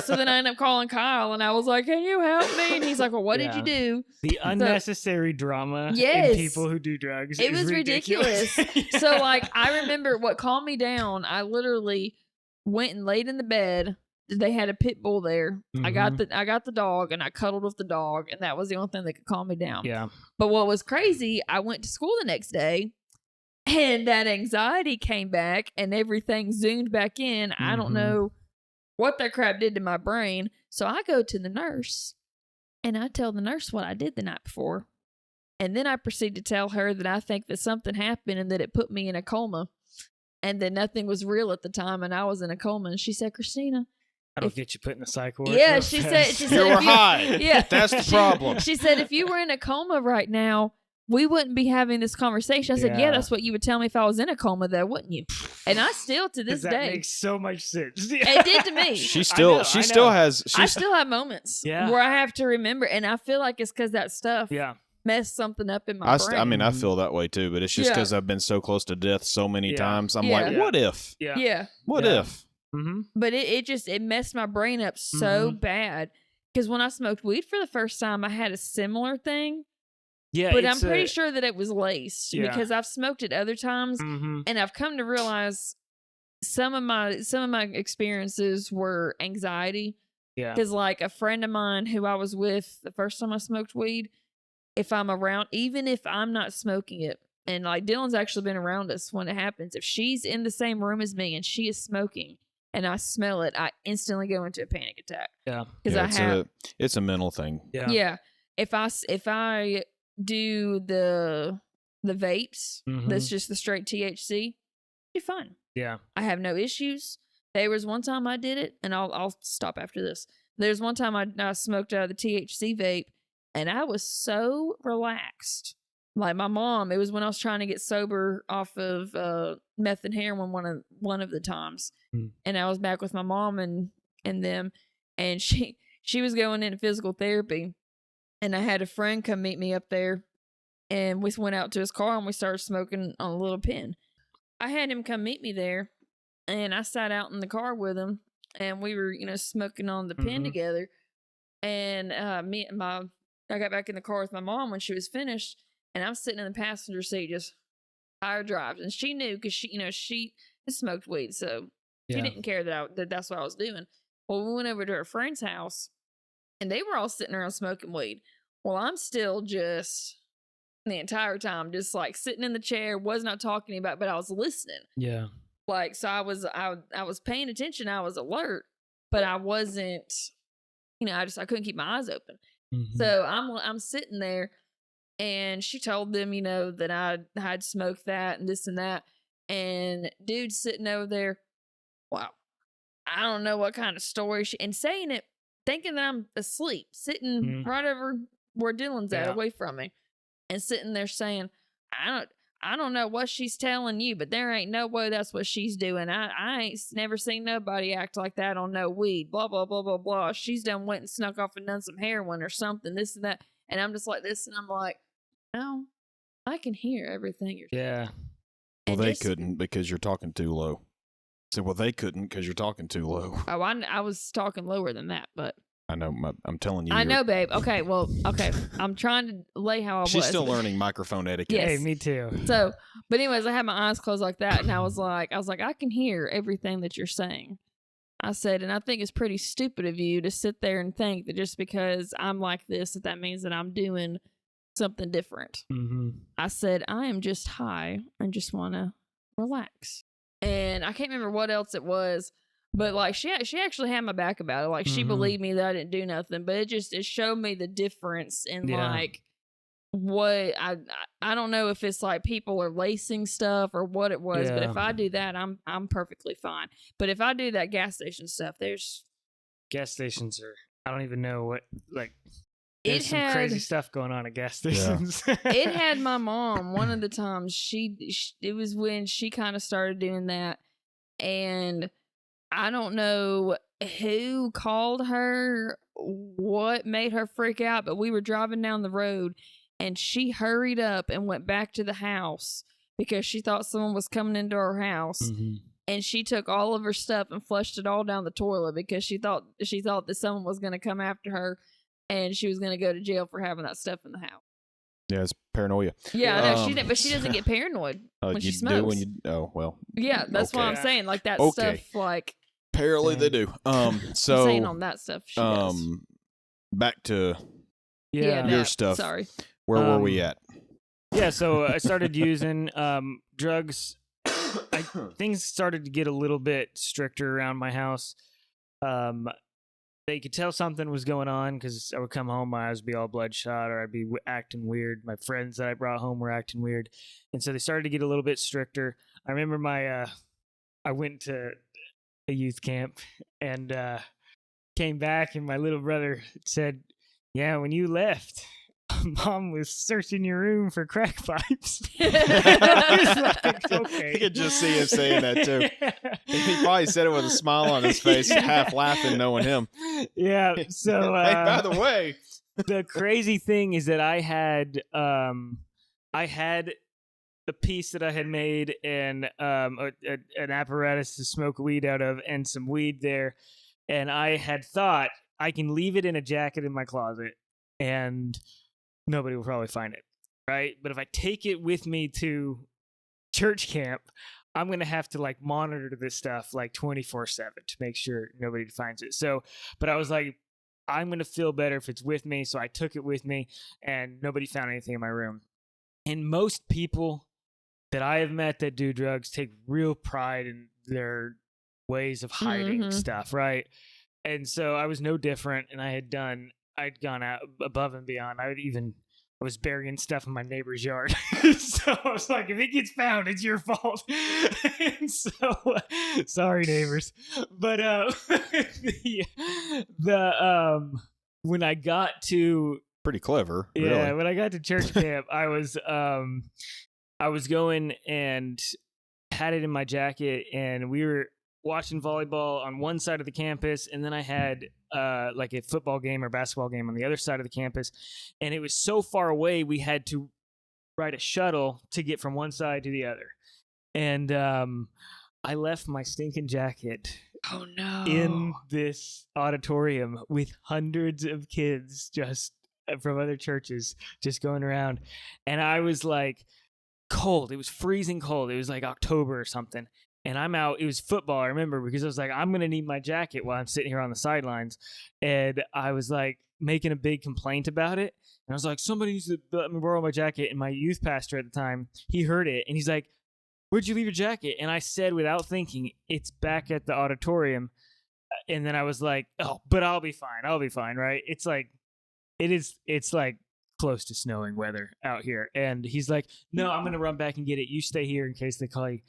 so then I ended up calling Kyle, and I was like, can you help me? And he's like, well, what did you do? The unnecessary drama in people who do drugs. It was ridiculous. So, like, I remember what calmed me down. I literally went and laid in the bed. They had a pit bull there. I got the dog, and I cuddled with the dog, and that was the only thing that could calm me down. Yeah. But what was crazy, I went to school the next day, and that anxiety came back and everything zoomed back in. I don't know what that crap did to my brain. So I go to the nurse and I tell the nurse what I did the night before. And then I proceed to tell her that I think that something happened and that it put me in a coma and that nothing was real at the time and I was in a coma. And she said, Christina, I don't get you put in a psych ward. Yeah, she said you were high. Yeah. That's the problem. She said, if you were in a coma right now, we wouldn't be having this conversation. I said, yeah, that's what you would tell me if I was in a coma, though, wouldn't you? And I still, to this that day, makes so much sense. It did to me. She still have moments where I have to remember, and I feel like it's because that stuff messed something up in my brain. I mean, I feel that way too, but it's just because I've been so close to death so many times. I'm like, what if? What if? But it messed my brain up so bad because when I smoked weed for the first time, I had a similar thing. Yeah, but I'm pretty sure that it was laced because I've smoked it other times, and I've come to realize some of my experiences were anxiety. Yeah, because like a friend of mine who I was with the first time I smoked weed, if I'm around, even if I'm not smoking it, and like Dylan's actually been around us when it happens, if she's in the same room as me and she is smoking and I smell it, I instantly go into a panic attack. Yeah, because it's a mental thing. Yeah. If I do the vapes, that's just the straight THC, you're fine. Yeah, I have no issues. There was one time I did it, and I'll stop after this. There's one time I smoked out of the THC vape, and I was so relaxed. Like my mom, it was when I was trying to get sober off of meth and heroin one of the times, and I was back with my mom and them, and she was going into physical therapy. And I had a friend come meet me up there, and we went out to his car and we started smoking on a little pen. I had him come meet me there, and I sat out in the car with him, and we were, smoking on the pen together. And I got back in the car with my mom when she was finished, and I'm sitting in the passenger seat just tired drives. And she knew because she smoked weed, so she didn't care that that's what I was doing. Well, we went over to her friend's house. And they were all sitting around smoking weed. Well, I'm still just the entire time, just like sitting in the chair, was not talking about, but I was listening. Yeah. Like, so I was paying attention. I was alert, but I wasn't, I couldn't keep my eyes open. So I'm sitting there, and she told them, that I had smoked that and this and that. And dude's sitting over there. Wow. I don't know what kind of story and saying it, thinking that I'm asleep, sitting right over where Dylan's at, away from me, and sitting there saying, I don't know what she's telling you, but there ain't no way that's what she's doing. I ain't never seen nobody act like that on no weed, blah, blah, blah, blah, blah. She's done went and snuck off and done some heroin or something, this and that. And I'm just like this, and I'm like, no, I can hear everything you're saying. Yeah. Well, they couldn't because you're talking too low. So, well, they couldn't because you're talking too low. Oh, I was talking lower than that, but. I know. I'm telling you. I know, babe. Okay, well, okay. I'm trying to lay how I was. She's still learning microphone etiquette. Yes. Hey, me too. So, but anyways, I had my eyes closed like that, and I was like, I can hear everything that you're saying. I said, and I think it's pretty stupid of you to sit there and think that just because I'm like this, that means that I'm doing something different. I said, I am just high and just want to relax. And I can't remember what else it was, but like she actually had my back about it. Like she believed me that I didn't do nothing, but it showed me the difference in like what I don't know if it's like people are lacing stuff or what it was, but if I do that, I'm perfectly fine. But if I do that gas station stuff, there's gas stations are I don't even know what, like, It there's some crazy stuff going on at gas stations. It had my mom one of the times it was when she kind of started doing that, and I don't know who called her, what made her freak out, but we were driving down the road and she hurried up and went back to the house because she thought someone was coming into her house. Mm-hmm. And she took all of her stuff and flushed it all down the toilet because she thought that someone was going to come after her and she was going to go to jail for having that stuff in the house. Yeah, it's paranoia. Yeah, I know she did, but she doesn't get paranoid when she smokes. Do when you, oh well. Yeah, that's what I'm saying. Like that stuff, like apparently they do. So I'm saying on that stuff, she does. Back to your stuff. Sorry, where were we at? Yeah, so I started using drugs. Things started to get a little bit stricter around my house. They could tell something was going on because I would come home, my eyes would be all bloodshot, or I'd be acting weird. My friends that I brought home were acting weird, and so they started to get a little bit stricter. I remember I went to a youth camp and came back, and my little brother said, "Yeah, when you left, Mom was searching your room for crack pipes." I was like, okay. I could just see him saying that too. He probably said it with a smile on his face, half laughing, knowing him. Yeah. So, hey, by the way, the crazy thing is that I had a piece that I had made and an apparatus to smoke weed out of, and some weed there, and I had thought I can leave it in a jacket in my closet, and nobody will probably find it, right? But if I take it with me to church camp, I'm going to have to like monitor this stuff like 24/7 to make sure nobody finds it. So, but I was like, I'm going to feel better if it's with me. So I took it with me, and nobody found anything in my room. And most people that I have met that do drugs take real pride in their ways of hiding stuff, right? And so I was no different, and I'd gone out above and beyond. I was burying stuff in my neighbor's yard. So I was like, if it gets found, it's your fault. And so, sorry, neighbors. But when I got to pretty clever. Yeah, really. When I got to church camp, I was going and had it in my jacket, and we were watching volleyball on one side of the campus, and then I had like a football game or basketball game on the other side of the campus, and it was so far away we had to ride a shuttle to get from one side to the other. And I left my stinking jacket in this auditorium with hundreds of kids just from other churches just going around, and I was like cold. It was freezing cold. It was like October or something. And I'm out. It was football, I remember, because I was like, I'm going to need my jacket while I'm sitting here on the sidelines. And I was like making a big complaint about it. And I was like, somebody needs to let me borrow my jacket. And my youth pastor at the time, he heard it. And he's like, where'd you leave your jacket? And I said, without thinking, it's back at the auditorium. And then I was like, oh, but I'll be fine. I'll be fine, right? It's like close to snowing weather out here. And he's like, no, I'm going to run back and get it. You stay here in case they call you.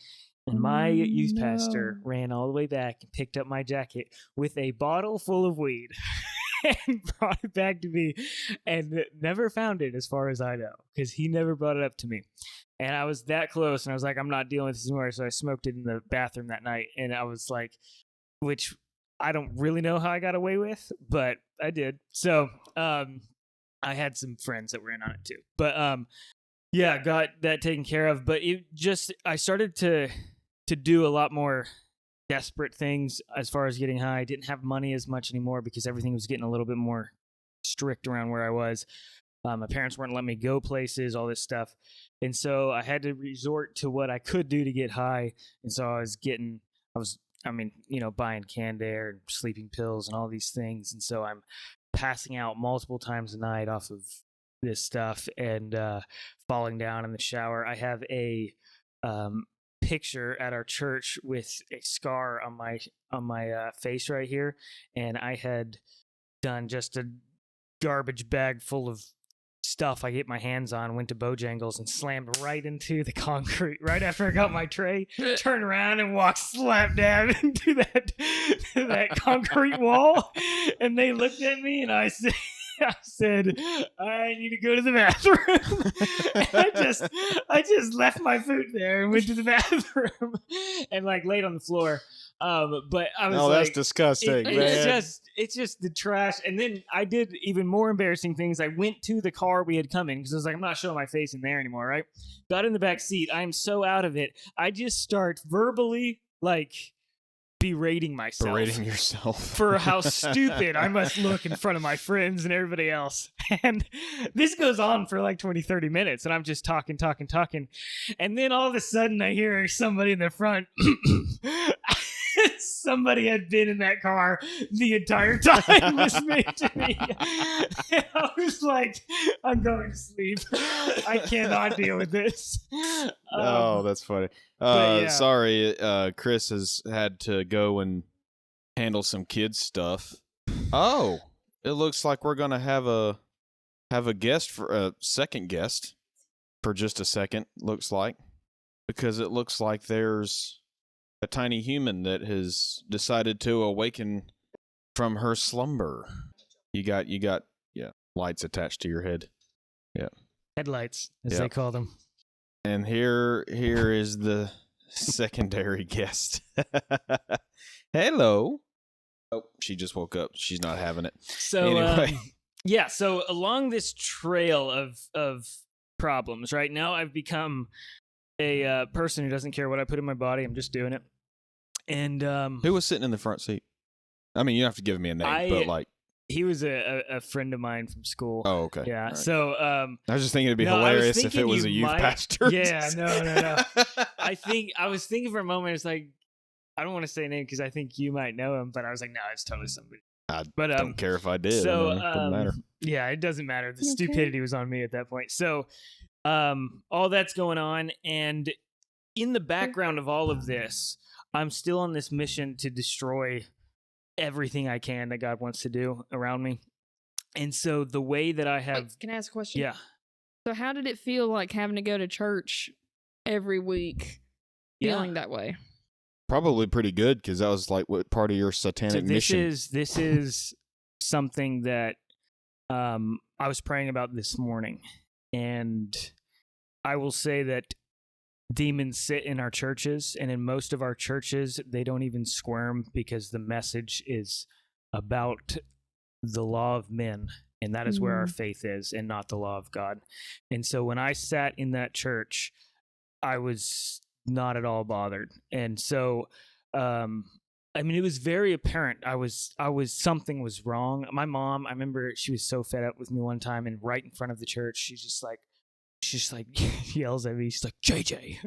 And my youth pastor ran all the way back and picked up my jacket with a bottle full of weed and brought it back to me, and never found it as far as I know, because he never brought it up to me. And I was that close, and I was like, I'm not dealing with this anymore. So I smoked it in the bathroom that night. And I was like, which I don't really know how I got away with, but I did. So I had some friends that were in on it too. But yeah, got that taken care of. But I started to do a lot more desperate things as far as getting high. I didn't have money as much anymore because everything was getting a little bit more strict around where I was. My parents weren't letting me go places, all this stuff. And so I had to resort to what I could do to get high. And so buying canned air and sleeping pills and all these things. And so I'm passing out multiple times a night off of this stuff and falling down in the shower. I have a picture at our church with a scar on my face right here, and I had done just a garbage bag full of stuff I get my hands on, went to Bojangles and slammed right into the concrete right after I got my tray, turned around and walked slap dab into that concrete wall. And they looked at me and I said, I need to go to the bathroom. And I just left my food there and went to the bathroom and like laid on the floor. But I was that's disgusting, man. It's just the trash. And then I did even more embarrassing things. I went to the car we had come in because I was like, I'm not showing my face in there anymore, right? Got in the back seat. I'm so out of it. I just start verbally like berating myself. Berating yourself. For how stupid I must look in front of my friends and everybody else. And this goes on for like 20, 30 minutes. And I'm just talking. And then all of a sudden I hear somebody in the front. Somebody had been in that car the entire time listening to me. And I was like, I'm going to sleep. I cannot deal with this. Oh, that's funny. yeah. Sorry, Chris has had to go and handle some kids stuff. Oh, it looks like we're gonna have a guest for a second guest for just a second. Looks like, because it looks like there's a tiny human that has decided to awaken from her slumber. You got lights attached to your head. Yeah, headlights, as they call them. And here is the secondary guest. Hello. Oh, she just woke up. She's not having it. So anyway. So along this trail of problems, right now I've become a person who doesn't care what I put in my body. I'm just doing it. And who was sitting in the front seat? I mean, you don't have to give me a name, but like he was a friend of mine from school. Oh, okay. Yeah. Right. So I was just thinking it'd be hilarious if it was a youth pastor. Yeah, no. I was thinking for a moment, it's like, I don't want to say a name because I think you might know him, but I was like, no, it's totally somebody. I don't care if I did. So it doesn't matter. Yeah, it doesn't matter. The stupidity was on me at that point. So all that's going on, and in the background of all of this, I'm still on this mission to destroy everything I can that God wants to do around me. And so the way that I have... Wait, can I ask a question? Yeah. So how did it feel like having to go to church every week feeling that way? Probably pretty good, because that was like what part of your satanic mission. This is something that I was praying about this morning. And I will say that demons sit in our churches, and in most of our churches, they don't even squirm because the message is about the law of men, and that is where our faith is, and not the law of God. And so when I sat in that church, I was not at all bothered. And so I mean, it was very apparent I was something was wrong. My mom, I remember she was so fed up with me one time, and right in front of the church, she's just like yells at me. She's like, JJ,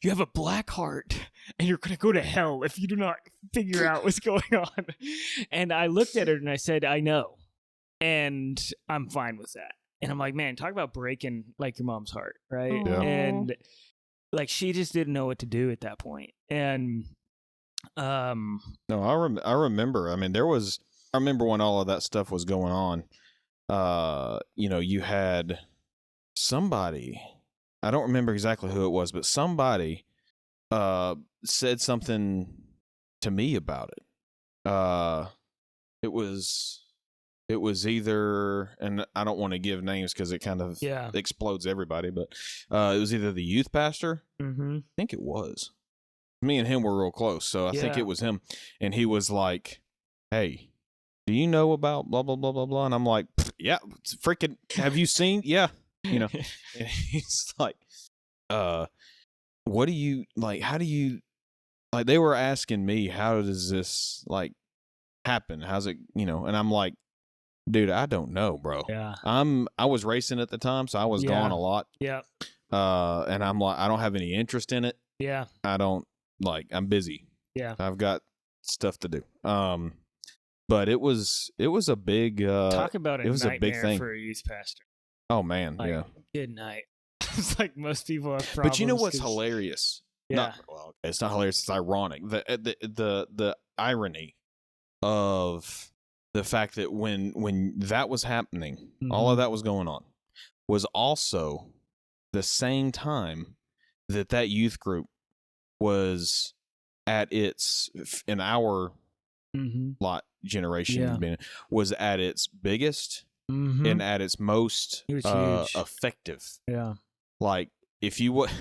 you have a black heart and you're gonna go to hell if you do not figure out what's going on. And I looked at her and I said, I know, and I'm fine with that. And I'm like, man, talk about breaking like your mom's heart, right? Yeah. And like, she just didn't know what to do at that point. And no, I remember. I mean, I remember when all of that stuff was going on. You had somebody, I don't remember exactly who it was, but somebody said something to me about it. It was either, and I don't want to give names because it kind of explodes everybody, but it was either the youth pastor. I think it was. Me and him were real close, so I think it was him. And he was like, hey, do you know about blah, blah, blah, blah, blah? And I'm like, yeah, freaking, have you seen? Yeah. And he's like, what do you, like, how do you, like, they were asking me, how does this, like, happen? How's it, and I'm like, dude, I don't know, bro. Yeah. I was racing at the time, so I was gone a lot. Yeah. And I'm like, I don't have any interest in it. Yeah. I don't, like, I'm busy. Yeah. I've got stuff to do. But it was a big, talk about it was a big thing for a youth pastor. Oh man, like, yeah. Good night. It's like most people have problems. But you know what's hilarious? Yeah. It's not hilarious. It's ironic. The irony of the fact that when that was happening, all of that was going on. was also the same time that youth group was at its, in our lot generation, was at its biggest and at its most effective. Yeah. Like, if you would,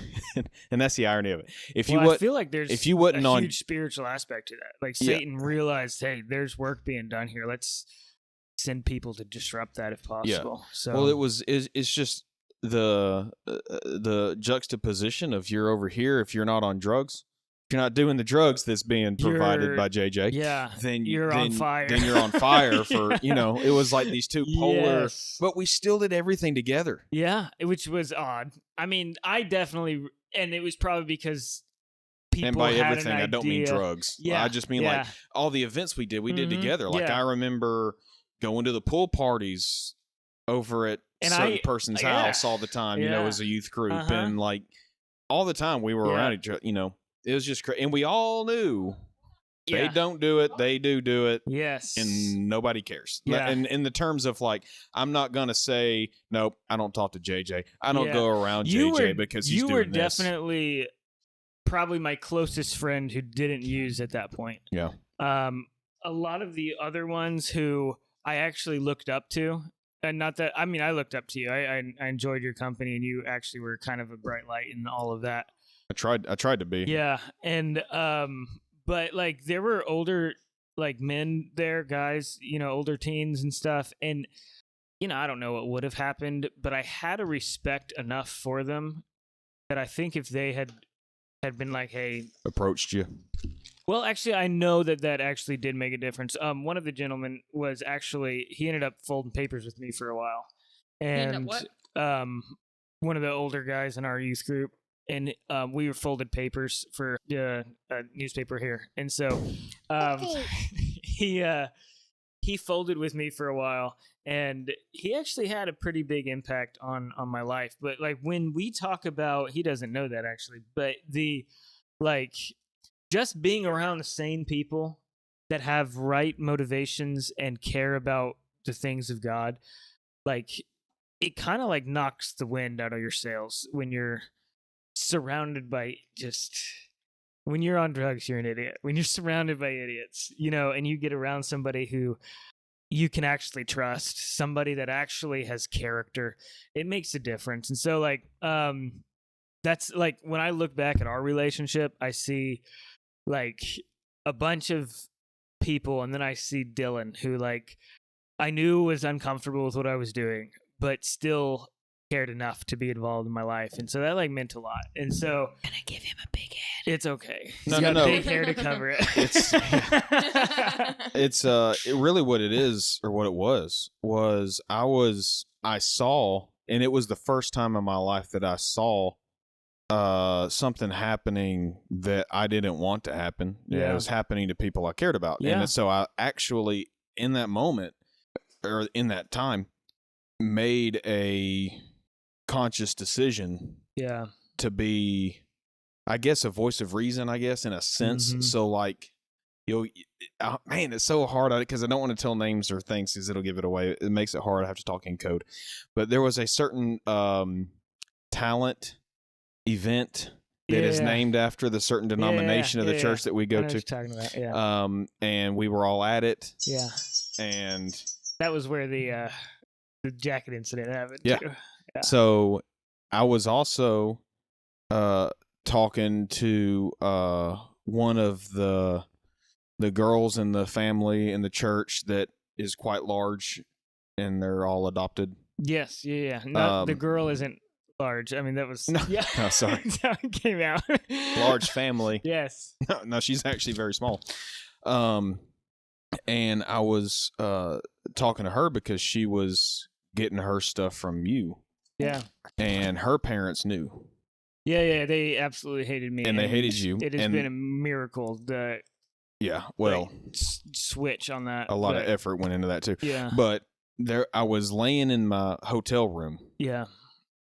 and that's the irony of it. I feel like there's if you wasn't a huge spiritual aspect to that. Like, Satan realized, hey, there's work being done here. Let's send people to disrupt that if possible. Yeah. So, well, it's just the juxtaposition of you're over here if you're not on drugs. If you're not doing the drugs that's being provided by JJ, then you're on fire. Then you're on fire for, it was like these two polar, but we still did everything together. Yeah, which was odd. I mean, I definitely, and it was probably because people and by had everything, an idea. I don't mean drugs. Yeah, I just mean like all the events we did together. Like, I remember going to the pool parties over at certain person's house all the time, as a youth group. And like all the time we were around each other, it was just crazy. And we all knew they don't do it. They do it. Yes. And nobody cares. Yeah. And in the terms of like, I'm not going to say, nope, I don't talk to JJ. I don't go around JJ because he's doing this. You were definitely probably my closest friend who didn't use at that point. Yeah. A lot of the other ones who I actually looked up to, and not that, I mean, I looked up to you. I enjoyed your company, and you actually were kind of a bright light in all of that. I tried to be. Yeah. And, but like there were older like men there, guys, older teens and stuff. And, I don't know what would have happened, but I had a respect enough for them that I think if they had been like, hey, approached you. Well, actually, I know that actually did make a difference. One of the gentlemen was actually, he ended up folding papers with me for a while. And one of the older guys in our youth group, and we were folded papers for a newspaper here. And so he folded with me for a while, and he actually had a pretty big impact on my life. But like when we talk about, he doesn't know that actually, but just being around the same people that have right motivations and care about the things of God, like it kind of like knocks the wind out of your sails when you're surrounded by when you're on drugs, you're an idiot. When you're surrounded by idiots, and you get around somebody who you can actually trust, somebody that actually has character, it makes a difference. And so like, that's like when I look back at our relationship, I see like a bunch of people, and then I see Dylan, who like I knew was uncomfortable with what I was doing, but still cared enough to be involved in my life. And so that like meant a lot. And so I'm gonna give him a big head. It's okay. No, He's got big hair to cover it. It's really what it is, or what it was I saw, and it was the first time in my life that I saw something happening that I didn't want to happen. Yeah, it was happening to people I cared about. Yeah. And so I actually, in that moment, or in that time, made a conscious decision to be, I guess, a voice of reason, I guess, in a sense. Mm-hmm. So like, man, it's so hard because I don't want to tell names or things because it'll give it away. It makes it hard. I have to talk in code. But there was a certain talent event that is named after the certain denomination of the church that we go to. Talking about. Yeah. And we were all at it. Yeah. And that was where the jacket incident happened. Yeah. Too. Yeah. So I was also talking to one of the girls in the family in the church that is quite large, and they're all adopted. Yes. Yeah. Not, the girl isn't large. I mean, that was no, sorry. That's how it came out. Large family. Yes. No, she's actually very small. And I was talking to her because she was getting her stuff from you. Yeah. And her parents knew. Yeah, they absolutely hated me. And they hated you. It has been a miracle that switch on that. A lot of effort went into that too. Yeah. But I was laying in my hotel room. Yeah.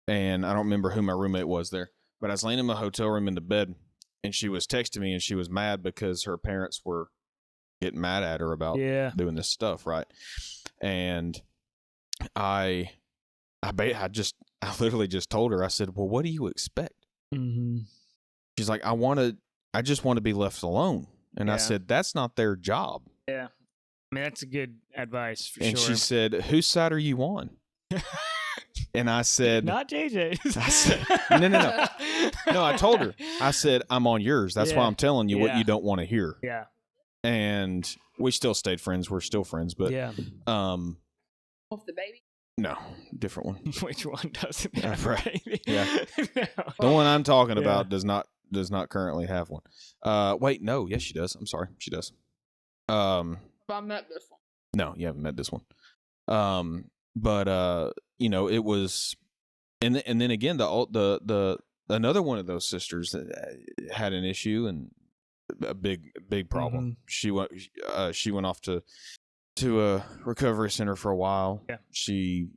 And I don't remember who my roommate was there, but I was laying in my hotel room in the bed, and she was texting me, and she was mad because her parents were getting mad at her about doing this stuff, right? And I I literally just told her, I said, well, what do you expect? Mm-hmm. She's like, I just want to be left alone. And I said, that's not their job. Yeah. I mean, that's a good advice for and sure. she said, whose side are you on? And I said, not JJ's. I said, no. No, I told her. I said, I'm on yours. That's why I'm telling you what you don't want to hear. Yeah. And we still stayed friends. We're still friends, but Off the baby? No, different one. Which one doesn't have a baby? Yeah. No. The one I'm talking about does not currently have one. Wait, no, yes, she does. I'm sorry, she does. I met this one. No, you haven't met this one. But you know, it was, and then again, the another one of those sisters that had an issue and a big problem. Mm-hmm. She went off to a recovery center for a while. Yeah. She,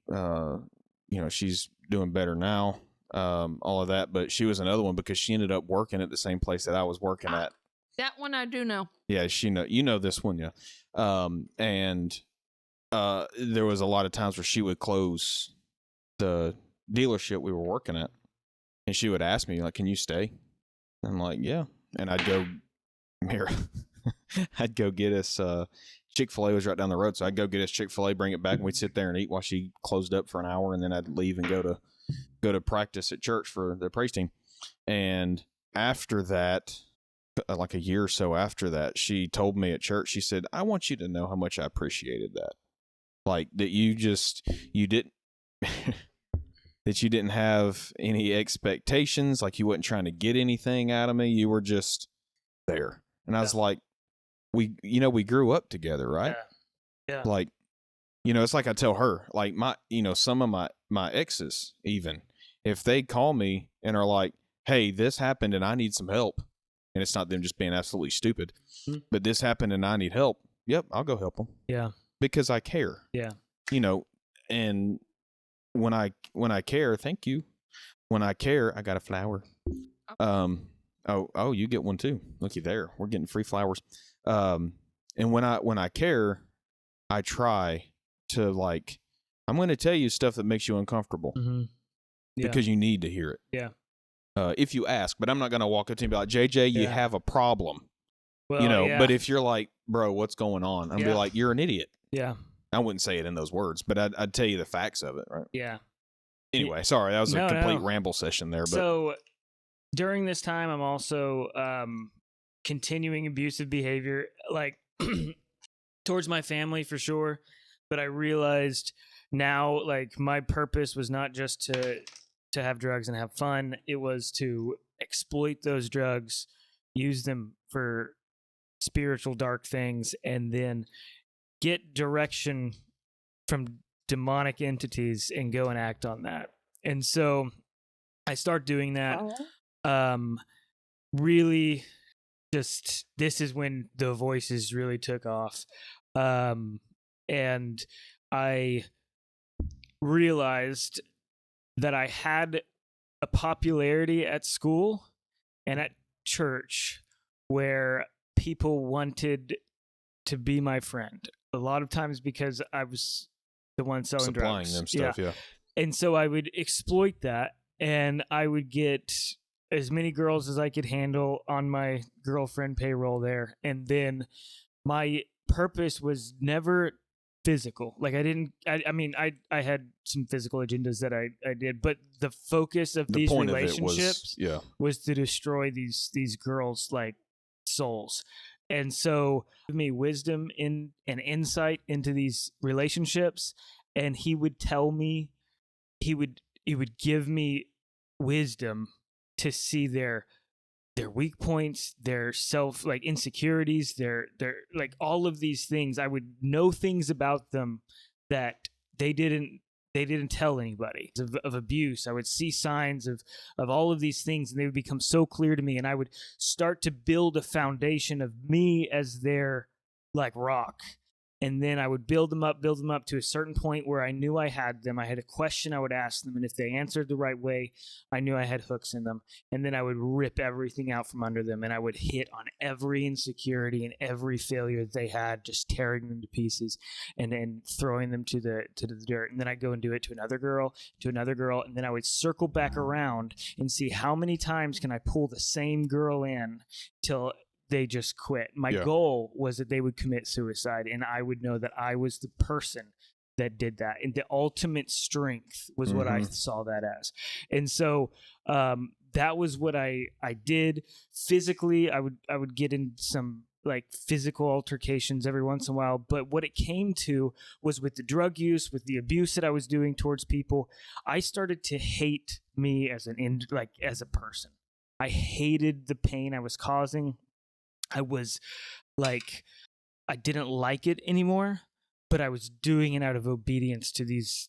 she's doing better now. All of that, but she was another one because she ended up working at the same place that I was working at. That one I do know. Yeah, you know this one, yeah. And there was a lot of times where she would close the dealership we were working at, and she would ask me like, "Can you stay?" I'm like, "Yeah," and I'd go, I'd go get us. Chick-fil-A was right down the road, so I'd go get us Chick-fil-A, bring it back, and we'd sit there and eat while she closed up for an hour, and then I'd leave and go to practice at church for the praise team. And after that, like a year or so after that, she told me at church, she said, I want you to know how much I appreciated that. Like that you didn't that you didn't have any expectations, like you wasn't trying to get anything out of me. You were just there. And I was like, we grew up together, right? Yeah. Like, it's like I tell her, like some of my exes, even if they call me and are like, hey, this happened and I need some help. And it's not them just being absolutely stupid, but this happened and I need help. Yep. I'll go help them. Yeah. Because I care. Yeah. And when I care, thank you. When I care, I got a flower. Oh, you get one too. Looky there. We're getting free flowers. And when I care, I try to I'm going to tell you stuff that makes you uncomfortable because you need to hear it. Yeah. If you ask, but I'm not going to walk up to you and be like, JJ, you have a problem. Well, but if you're like, bro, what's going on? I'd be like, you're an idiot. Yeah. I wouldn't say it in those words, but I'd tell you the facts of it. Right. Yeah. Anyway, sorry. That was a complete ramble session there. But so during this time, I'm also, continuing abusive behavior, towards my family for sure. But I realized now, my purpose was not just to have drugs and have fun. It was to exploit those drugs, use them for spiritual dark things, and then get direction from demonic entities and go and act on that. And so I start doing that. Really just, this is when the voices really took off. And I realized that I had a popularity at school and at church where people wanted to be my friend. A lot of times because I was the one selling drugs. Supplying them stuff, yeah. And so I would exploit that, and I would get as many girls as I could handle on my girlfriend payroll there. And then my purpose was never physical. I had some physical agendas that I did, but the focus of these relationships was to destroy these girls' souls. And so give me wisdom and insight into these relationships, and he would tell me, he would give me wisdom to see their weak points, their self insecurities, their all of these things. I would know things about them that they didn't tell anybody of abuse. I would see signs of all of these things, and they would become so clear to me, and I would start to build a foundation of me as their rock. And then I would build them up to a certain point where I knew I had them. I had a question I would ask them, and if they answered the right way, I knew I had hooks in them. And then I would rip everything out from under them, and I would hit on every insecurity and every failure that they had, just tearing them to pieces and then throwing them to the dirt. And then I'd go and do it to another girl, and then I would circle back around and see how many times can I pull the same girl in till they just quit. My goal was that they would commit suicide, and I would know that I was the person that did that. And the ultimate strength was what I saw that as. And so that was what I did. Physically, I would get in some like physical altercations every once in a while, but what it came to was with the drug use, with the abuse that I was doing towards people, I started to hate me as as a person. I hated the pain I was causing. I was like, I didn't like it anymore, but I was doing it out of obedience to these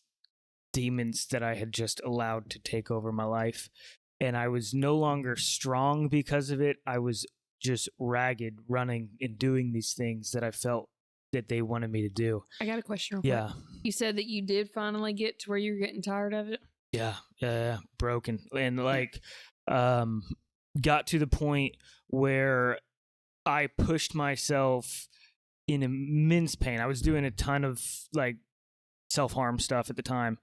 demons that I had just allowed to take over my life. And I was no longer strong because of it. I was just ragged, running and doing these things that I felt that they wanted me to do. I got a question. Yeah. You said that you did finally get to where you were getting tired of it? Yeah. Broken. And got to the point where I pushed myself in immense pain. I was doing a ton of like self-harm stuff at the time.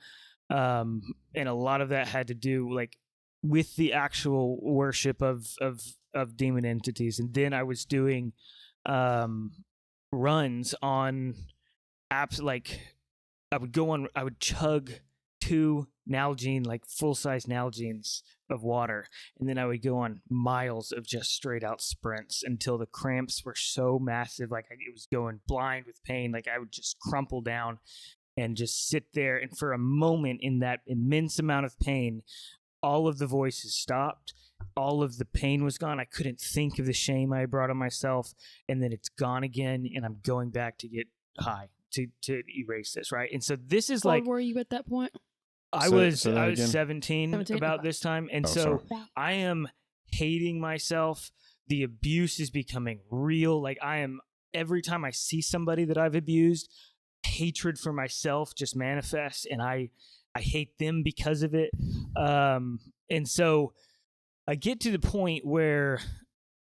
And a lot of that had to do like with the actual worship of demon entities. And then I was doing runs on apps. Like I would chug 2 Nalgene, like full-size Nalgenes of water, and then I would go on miles of just straight out sprints until the cramps were so massive, like it was going blind with pain. Like I would just crumple down and just sit there, and for a moment in that immense amount of pain, all of the voices stopped, all of the pain was gone. I couldn't think of the shame I brought on myself, and then it's gone again, and I'm going back to get high to erase this, right? And so this is How like, old were you at that point? I was 17 about this time. And I am hating myself. The abuse is becoming real. Like every time I see somebody that I've abused, hatred for myself just manifests, and I hate them because of it. And so I get to the point where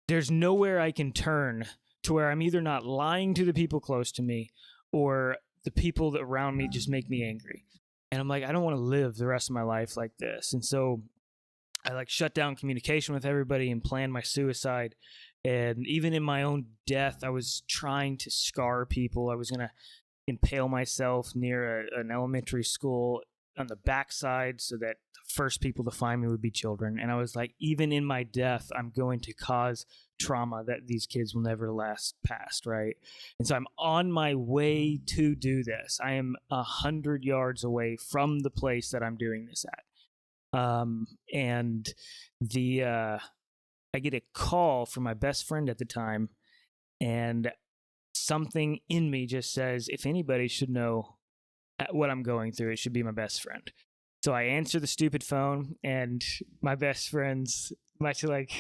there's nowhere I can turn to where I'm either not lying to the people close to me or the people that around me just make me angry. And I'm like, I don't want to live the rest of my life like this. And so I like shut down communication with everybody and planned my suicide. And even in my own death, I was trying to scar people. I was going to impale myself near an elementary school on the backside so that the first people to find me would be children. And I was like, even in my death, I'm going to cause trauma that these kids will never last past, right? And so I'm on my way to do this. I am 100 yards away from the place that I'm doing this at. And I get a call from my best friend at the time, and something in me just says, if anybody should know what I'm going through, it should be my best friend. So I answer the stupid phone, and my best friends, much like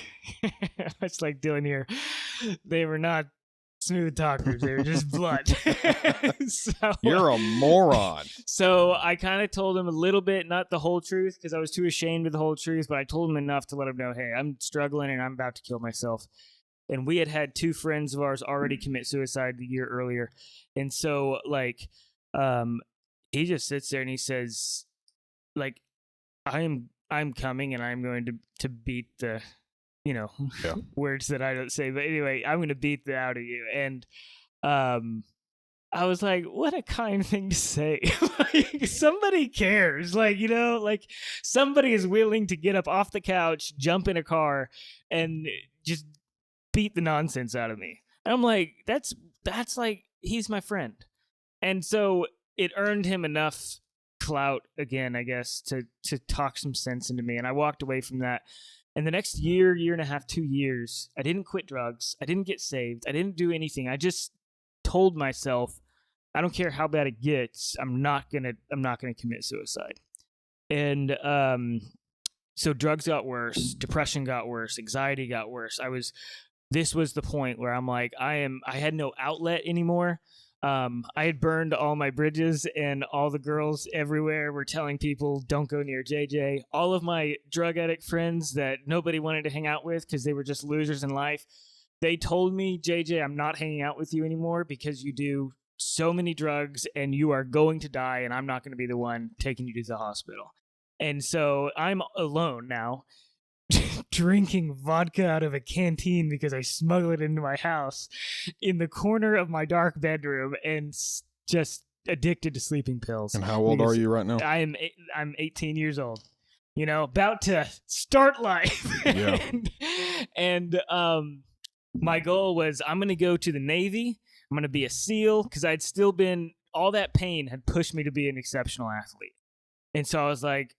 Dylan here, they were not smooth talkers. They were just blunt. So, you're a moron. So I kind of told him a little bit, not the whole truth, because I was too ashamed of the whole truth, but I told him enough to let him know, hey, I'm struggling and I'm about to kill myself. And we had 2 friends of ours already commit suicide the year earlier. And so he just sits there and he says, like, I'm coming and I'm going to beat the, words that I don't say. But anyway, I'm going to beat the out of you. And I was like, what a kind thing to say. Like, somebody cares. Like, somebody is willing to get up off the couch, jump in a car, and just beat the nonsense out of me. And I'm like, that's like, he's my friend. And so it earned him enough clout again, I guess, to talk some sense into me. And I walked away from that. And the next year and a half, 2 years, I didn't quit drugs. I didn't get saved. I didn't do anything. I just told myself, I don't care how bad it gets, I'm not gonna commit suicide. And so drugs got worse, depression got worse, anxiety got worse. This was the point where I'm like, I had no outlet anymore. I had burned all my bridges, and all the girls everywhere were telling people, don't go near JJ. All of my drug addict friends that nobody wanted to hang out with because they were just losers in life, they told me, JJ, I'm not hanging out with you anymore because you do so many drugs and you are going to die, and I'm not going to be the one taking you to the hospital. And so I'm alone now, drinking vodka out of a canteen because I smuggled it into my house in the corner of my dark bedroom, and just addicted to sleeping pills. And how old are you right now? I'm 18 years old. About to start life. Yeah. and my goal was, I'm going to go to the Navy. I'm going to be a SEAL, because I'd still been, all that pain had pushed me to be an exceptional athlete. And so I was like,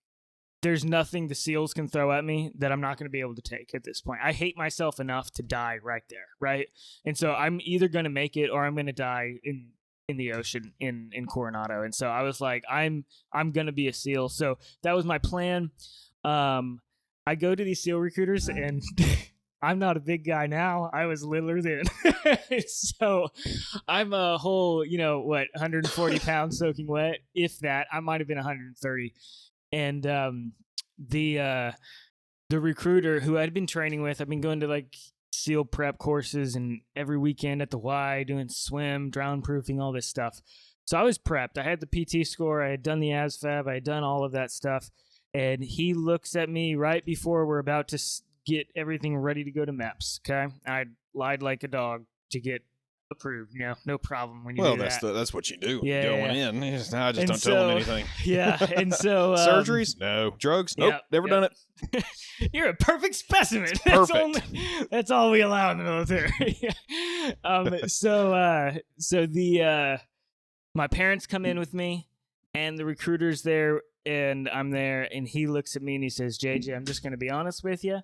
there's nothing the SEALs can throw at me that I'm not going to be able to take at this point. I hate myself enough to die right there, right? And so I'm either going to make it, or I'm going to die in the ocean in Coronado. And so I was like, I'm going to be a SEAL. So that was my plan. I go to these SEAL recruiters, and I'm not a big guy now. I was littler then. So I'm a whole, 140 pounds soaking wet, if that. I might have been 130. And the recruiter who I'd been training with, I've been going to like SEAL prep courses and every weekend at the Y, doing swim, drown proofing, all this stuff. So I was prepped. I had the PT score. I had done the ASVAB. I had done all of that stuff. And he looks at me right before we're about to get everything ready to go to MEPS. Okay, I lied like a dog to get approved. No problem when you do that. That's what you do. Yeah, going in. I just don't tell them anything. Yeah, and so surgeries, no. Drugs, nope, never done it. You're a perfect specimen. Perfect. That's all we allow in the military. So my parents come in with me, and the recruiter's there, and I'm there, and he looks at me and he says, JJ, I'm just going to be honest with you.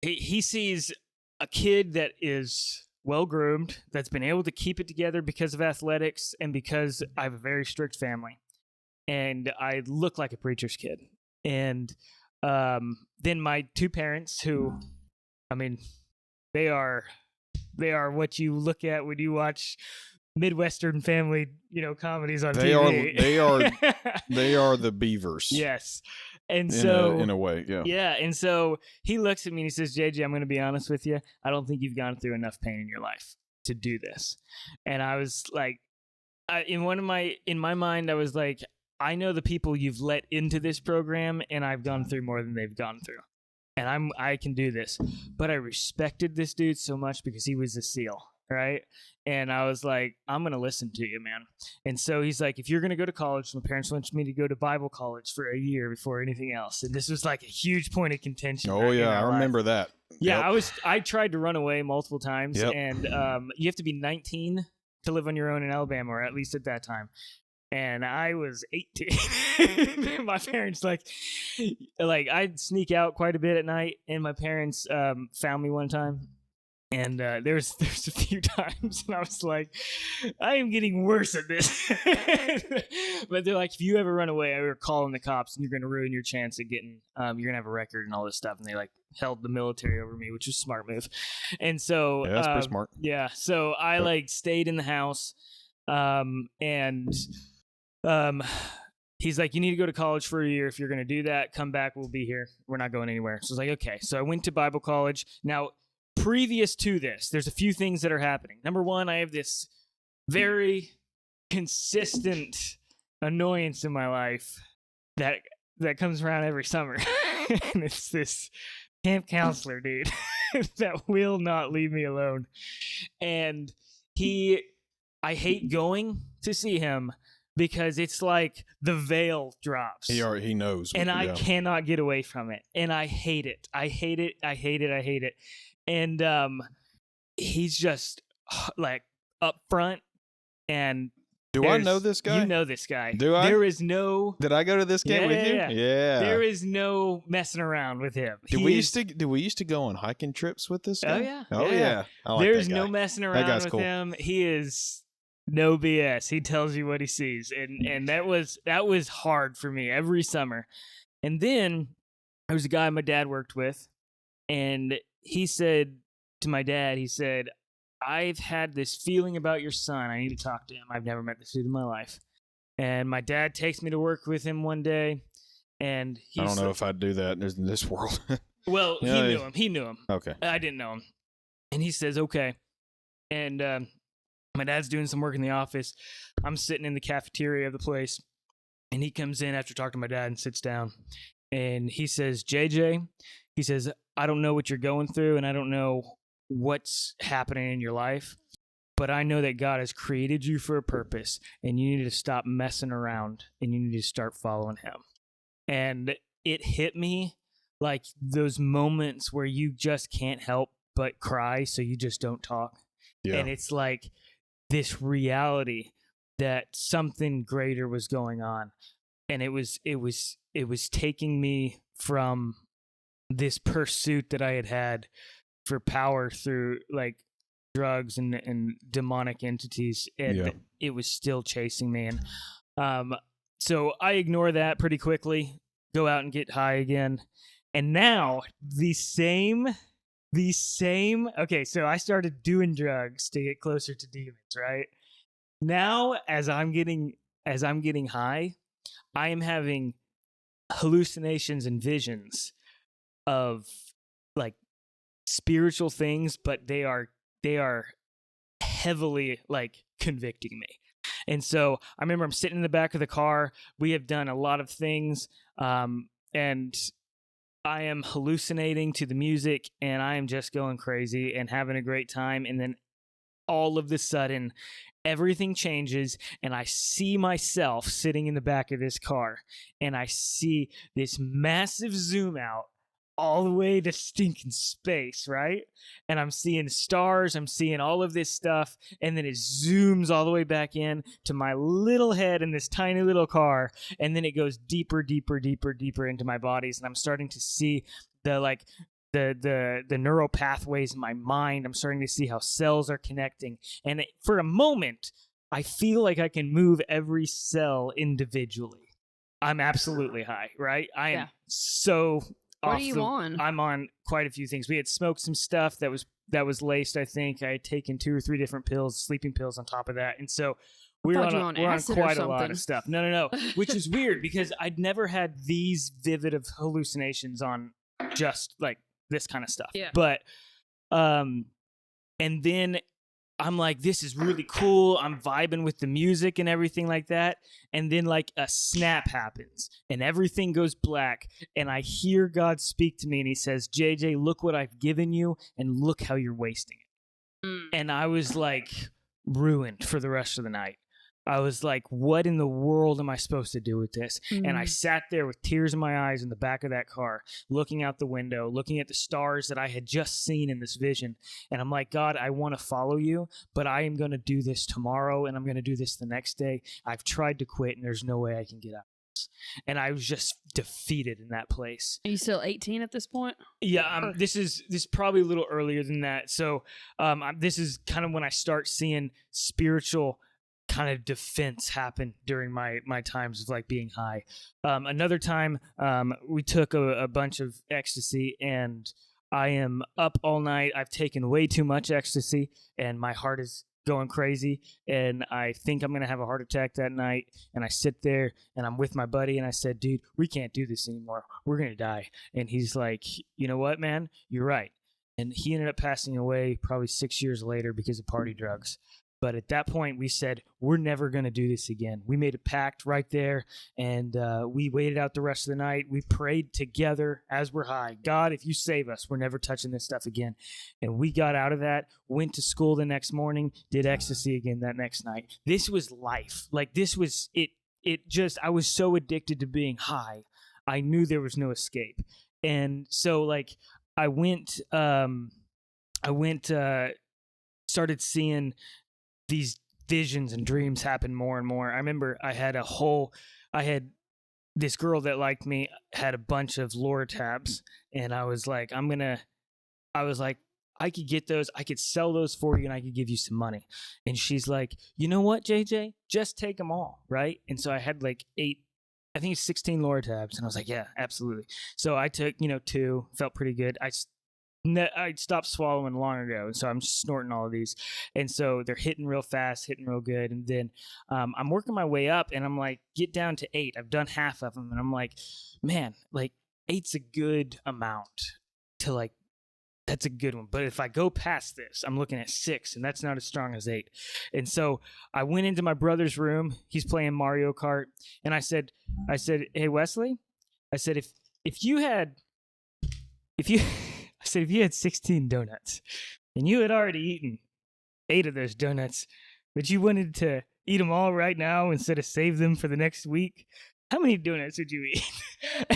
He sees a kid that is well-groomed, that's been able to keep it together because of athletics and because I have a very strict family. And I look like a preacher's kid. And then my two parents, who, they are what you look at when you watch Midwestern family, comedies on TV. They are the beavers. Yes. And so in a way, yeah. Yeah. And so he looks at me and he says, JJ, I'm going to be honest with you. I don't think you've gone through enough pain in your life to do this. And I was like, in my mind, I was like, I know the people you've let into this program, and I've gone through more than they've gone through. And I can do this. But I respected this dude so much because he was a SEAL. Right. And I was like, I'm going to listen to you, man. And so he's like, if you're going to go to college, my parents want me to go to Bible college for a year before anything else. And this was like a huge point of contention. Oh, yeah. I remember that. Yeah. Yep. I tried to run away multiple times. Yep. And you have to be 19 to live on your own in Alabama, or at least at that time. And I was 18. My parents like I'd sneak out quite a bit at night, and my parents found me one time. And there's a few times, and I was like, I am getting worse at this. But they're like, if you ever run away, we're calling the cops, and you're going to ruin your chance at getting, you're going to have a record and all this stuff. And they like held the military over me, which was a smart move. And so, yeah, that's pretty smart. Yeah. So I like stayed in the house, and he's like, you need to go to college for a year. If you're going to do that, come back. We'll be here. We're not going anywhere. So I was like, okay. So I went to Bible college. Now, previous to this, there's a few things that are happening. Number one, I have this very consistent annoyance in my life that comes around every summer. And it's this camp counselor dude that will not leave me alone. And I hate going to see him because it's like the veil drops. He knows. And I cannot get away from it. And I hate it. I hate it. I hate it. I hate it. And he's just like up front. And do I know this guy? You know this guy. Do I? There is no. Did I go to this camp with you? Yeah. There is no messing around with him. Did we used to go on hiking trips with this guy? Oh yeah. Oh yeah. There's no messing around with him. He is no BS. He tells you what he sees, and that was hard for me every summer. And then there was a guy my dad worked with, and he said to my dad, he said, I've had this feeling about your son. I need to talk to him. I've never met this dude in my life. And my dad takes me to work with him one day, and I don't he's know if I'd do that in this world. well, Yeah, he knew him. He knew him. Okay. I didn't know him. And he says, okay. And my dad's doing some work in the office. I'm sitting in the cafeteria of the place, and he comes in after talking to my dad and sits down. And he says, JJ, he says, I don't know what you're going through, and I don't know what's happening in your life, but I know that God has created you for a purpose, and you need to stop messing around, and you need to start following him. And it hit me like those moments where you just can't help but cry, so you just don't talk. Yeah. And it's like this reality that something greater was going on, and it was taking me from this pursuit that I had for power through like drugs and demonic entities, and it was still chasing me. And so I ignore that pretty quickly, go out and get high again. And now the same okay, so I started doing drugs to get closer to demons, right? Now as I'm getting high, I am having hallucinations and visions of like spiritual things, but they are heavily like convicting me. And so I remember I'm sitting in the back of the car. We have done a lot of things, and I am hallucinating to the music, and I am just going crazy and having a great time. And then all of a sudden, everything changes, and I see myself sitting in the back of this car, and I see this massive zoom out all the way to stinking space, right? And I'm seeing stars, I'm seeing all of this stuff, and then it zooms all the way back in to my little head in this tiny little car, and then it goes deeper into my bodies, and I'm starting to see the neural pathways in my mind. I'm starting to see how cells are connecting, and for a moment, I feel like I can move every cell individually. I'm absolutely high, right? I am so. What are you on? I'm on quite a few things. We had smoked some stuff that was laced. I think I had taken 2 or 3 different pills, sleeping pills on top of that, and so we're on quite a lot of stuff. No, which is weird because I'd never had these vivid of hallucinations on just like this kind of stuff. Yeah. But and then I'm like, this is really cool. I'm vibing with the music and everything like that. And then like a snap happens and everything goes black. And I hear God speak to me and he says, JJ, look what I've given you and look how you're wasting it. And I was like ruined for the rest of the night. I was like, what in the world am I supposed to do with this? And I sat there with tears in my eyes in the back of that car, looking out the window, looking at the stars that I had just seen in this vision. And I'm like, God, I want to follow you, but I am going to do this tomorrow and I'm going to do this the next day. I've tried to quit and there's no way I can get out of this. And I was just defeated in that place. Are you still 18 at this point? Yeah, this is probably a little earlier than that. So this is kind of when I start seeing spiritual kind of defense happen during my times of like being high. Another time we took a bunch of ecstasy and I am up all night. I've taken way too much ecstasy and my heart is going crazy and I think I'm gonna have a heart attack that night. And I sit there and I'm with my buddy and I said, dude, we can't do this anymore, we're gonna die. And he's like, you know what, man, you're right. And he ended up passing away probably 6 years later because of party drugs. But at that point, we said, we're never going to do this again. We made a pact right there, and we waited out the rest of the night. We prayed together as we're high. God, if you save us, we're never touching this stuff again. And we got out of that, went to school the next morning, did ecstasy again that next night. This was life. Like, this was it. It just, I was so addicted to being high. I knew there was no escape. And so, like, I went, started seeing these visions and dreams happen more and more. I remember I had this girl that liked me, had a bunch of lore tabs, and I was like, I could get those, I could sell those for you, and I could give you some money. And she's like, you know what, JJ? Just take them all, right? And so I had like 16 lore tabs, and I was like, yeah, absolutely. So I took, 2, felt pretty good. I I stopped swallowing long ago, so I'm snorting all of these, and so they're hitting real fast, hitting real good, and then I'm working my way up, and I'm like, get down to 8. I've done half of them, and I'm like, man, like 8's a good amount to like. That's a good one. But if I go past this, I'm looking at 6, and that's not as strong as 8. And so I went into my brother's room. He's playing Mario Kart, and I said, hey Wesley, I said if you had I said, if you had 16 donuts and you had already eaten 8 of those donuts, but you wanted to eat them all right now instead of save them for the next week, how many donuts would you eat?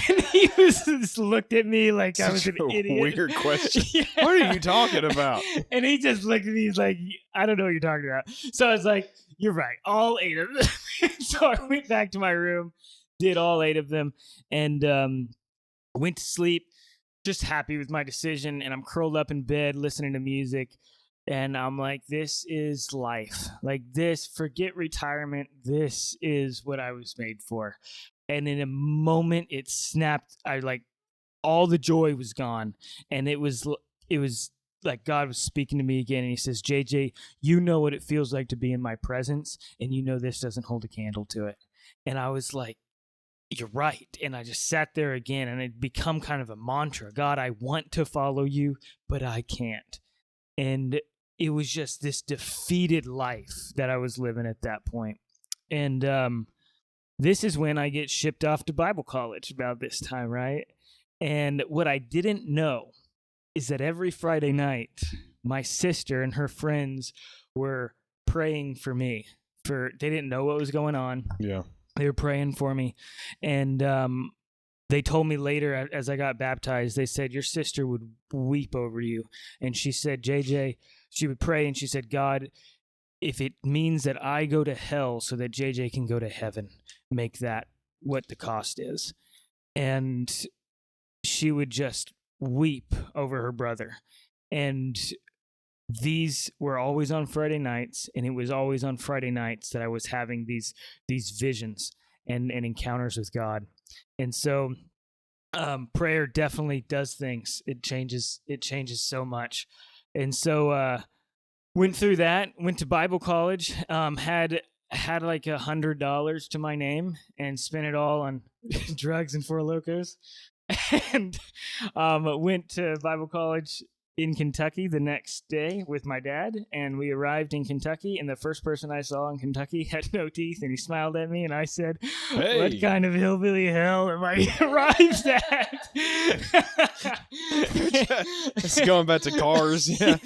And he just looked at me like I was an idiot. Weird question. Yeah. What are you talking about? And he just looked at me. He's like, I don't know what you're talking about. So I was like, you're right. All 8 of them. So I went back to my room, did all 8 of them, and went to sleep. Just happy with my decision, and I'm curled up in bed listening to music, and I'm like, this is life. Like this, forget retirement. This is what I was made for. And in a moment it snapped. I like all the joy was gone, and it was like God was speaking to me again, and he says, JJ, you know what it feels like to be in my presence, and you know this doesn't hold a candle to it. And I was like, you're right. And I just sat there again, and it become kind of a mantra. God, I want to follow you, but I can't. And it was just this defeated life that I was living at that point. And this is when I get shipped off to Bible college about this time, right? And what I didn't know is that every Friday night, my sister and her friends were praying for me. They didn't know what was going on. Yeah. They were praying for me, and they told me later as I got baptized, they said, your sister would weep over you. And she said, JJ, she would pray, and she said, God, if it means that I go to hell so that JJ can go to heaven, make that what the cost is. And she would just weep over her brother. And these were always on Friday nights, and it was always on Friday nights that I was having these visions and encounters with God. And so prayer definitely does things. It changes so much. And so went through that, went to Bible college, had like $100 to my name, and spent it all on drugs and Four Locos. And went to Bible college in Kentucky the next day with my dad, and we arrived in Kentucky, and the first person I saw in Kentucky had no teeth, and he smiled at me, and I said, hey, what kind of hillbilly hell am I arrived at? It's going back to Cars. Yeah.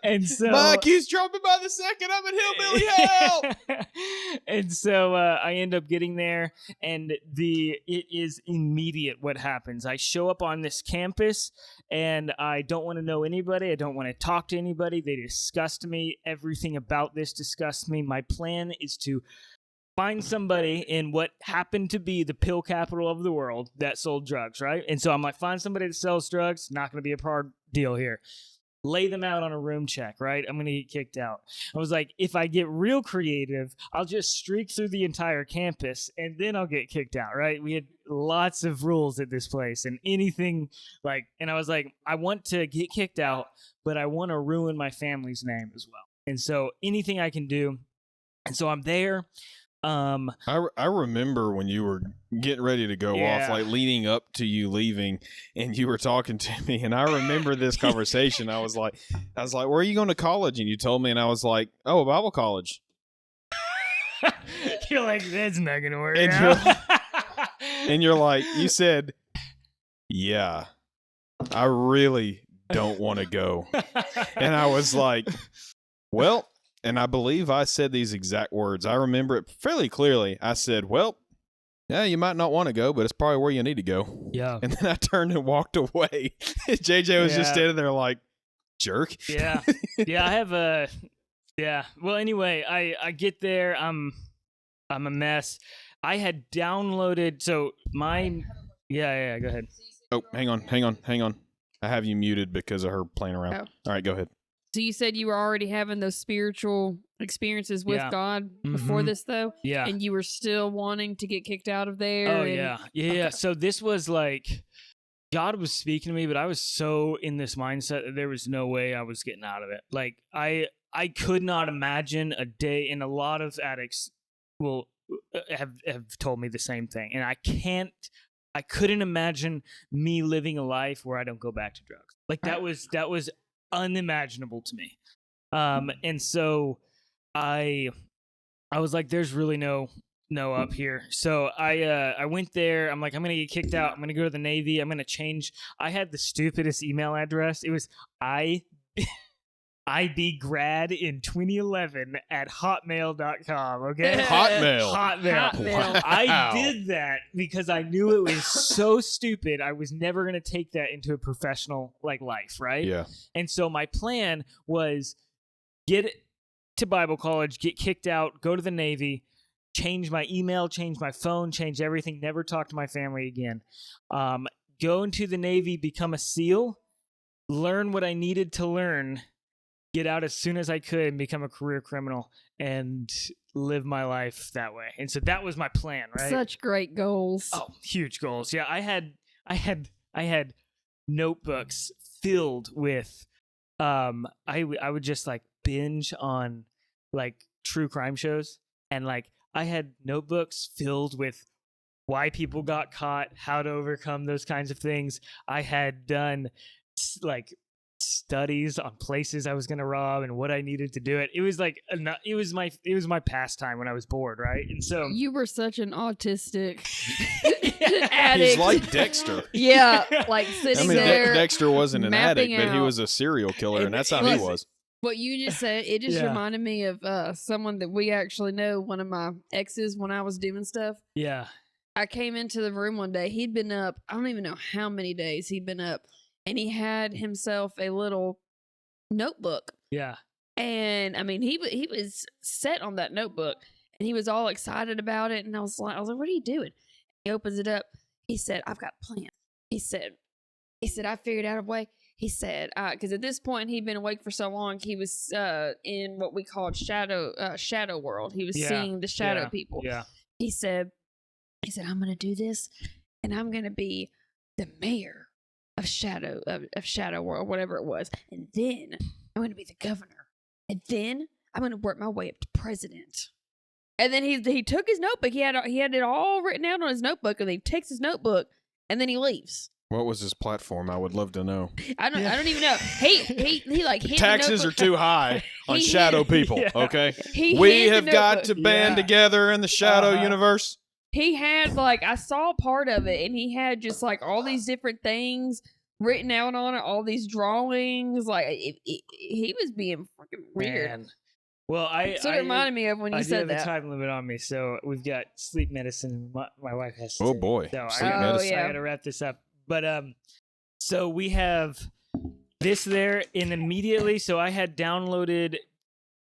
And so Mike, he's dropping by the second. I'm in hillbilly hell. And so I end up getting there, and it is immediate what happens. I show up on this campus, and I don't want to know anybody. I don't want to talk to anybody. They disgust me. Everything about this disgusts me. My plan is to find somebody in what happened to be the pill capital of the world that sold drugs, right? And so I'm like, find somebody that sells drugs. Not going to be a hard deal here. Lay them out on a room check, right? I'm going to get kicked out. I was like, if I get real creative, I'll just streak through the entire campus, and then I'll get kicked out, right? We had lots of rules at this place, and anything like, and I was like, I want to get kicked out, but I want to ruin my family's name as well. And so anything I can do. And so I'm there. I remember when you were getting ready to go off, like leading up to you leaving, and you were talking to me, and I remember this conversation. I was like, where are you going to college? And you told me, and I was like, oh, Bible college. You're like, that's not going to work and out. You're like, you said, yeah, I really don't want to go. And I was like, well, and I believe I said these exact words. I remember it fairly clearly. I said, well, yeah, you might not want to go, but it's probably where you need to go. Yeah. And then I turned and walked away. JJ was just standing there like, jerk. Yeah. Yeah, I have a... Yeah. Well, anyway, I get there. I'm a mess. I had downloaded... So my... Yeah, go ahead. Oh, hang on. I have you muted because of her playing around. Oh. All right, go ahead. So you said you were already having those spiritual experiences with God before this, though? Yeah. And you were still wanting to get kicked out of there? Oh, yeah. Yeah. So this was like, God was speaking to me, but I was so in this mindset that there was no way I was getting out of it. Like I could not imagine a day, and a lot of addicts will have told me the same thing. And I couldn't imagine me living a life where I don't go back to drugs. Like that was unimaginable to me. And so I was like, there's really no up here. So I went there. I'm like, I'm gonna get kicked out. I'm gonna go to the Navy. I'm gonna change. I had the stupidest email address. It was IBgrad in 2011 at hotmail.com. Okay. Hotmail. I did that because I knew it was so stupid. I was never going to take that into a professional life. Right. Yeah. And so my plan was get to Bible college, get kicked out, go to the Navy, change my email, change my phone, change everything, never talk to my family again. Go into the Navy, become a SEAL, learn what I needed to learn, get out as soon as I could, and become a career criminal and live my life that way. And so that was my plan, right? Such great goals. Oh, huge goals. Yeah, I had notebooks filled with I would just binge on true crime shows, and I had notebooks filled with why people got caught, how to overcome those kinds of things. I had done studies on places I was going to rob and what I needed to do it. It was it was my pastime when I was bored, right? And so you were such an autistic addict. He's like Dexter. Yeah, sitting there. Dexter wasn't an addict, but he was a serial killer, and that's how he was. What you just said, it just reminded me of someone that we actually know, one of my exes when I was doing stuff. Yeah. I came into the room one day. He'd been up, I don't even know how many days he'd been up, and he had himself a little notebook. Yeah. And I mean, he was set on that notebook, and he was all excited about it. And I was like, what are you doing? He opens it up. He said, I've got a plan. He said, I figured out a way. He said, because at this point he'd been awake for so long, he was in what we called shadow world. He was seeing the shadow people. Yeah. He said, I'm going to do this, and I'm going to be the mayor of shadow world, whatever it was, and then I'm going to be the governor, and then I'm going to work my way up to president. And then he took his notebook. He had it all written out on his notebook, and he takes his notebook, and then he leaves. What was his platform? I would love to know. I don't even know. He hit taxes are too high on shadow people. Yeah. Okay, we have got to band together in the shadow universe. He had I saw part of it, and he had just all these different things written out on it, all these drawings. He was being freaking weird. Man. Well, it reminded me of when you said that. I have a time limit on me, so we've got sleep medicine. My wife has to. Oh boy, so sleep medicine. I got to wrap this up. But so we have this there, and immediately, so I had downloaded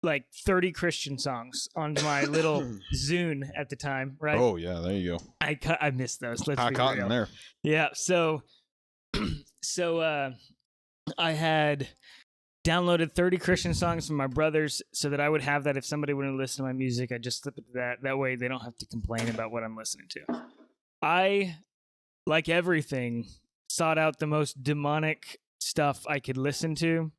30 Christian songs onto my little Zune at the time, right? Oh yeah, there you go. I missed those. Let's high be cotton real. There. Yeah. So I had downloaded 30 Christian songs from my brothers so that I would have that if somebody wouldn't listen to my music, I just slip it to that. That way they don't have to complain about what I'm listening to. I, like everything, sought out the most demonic stuff I could listen to.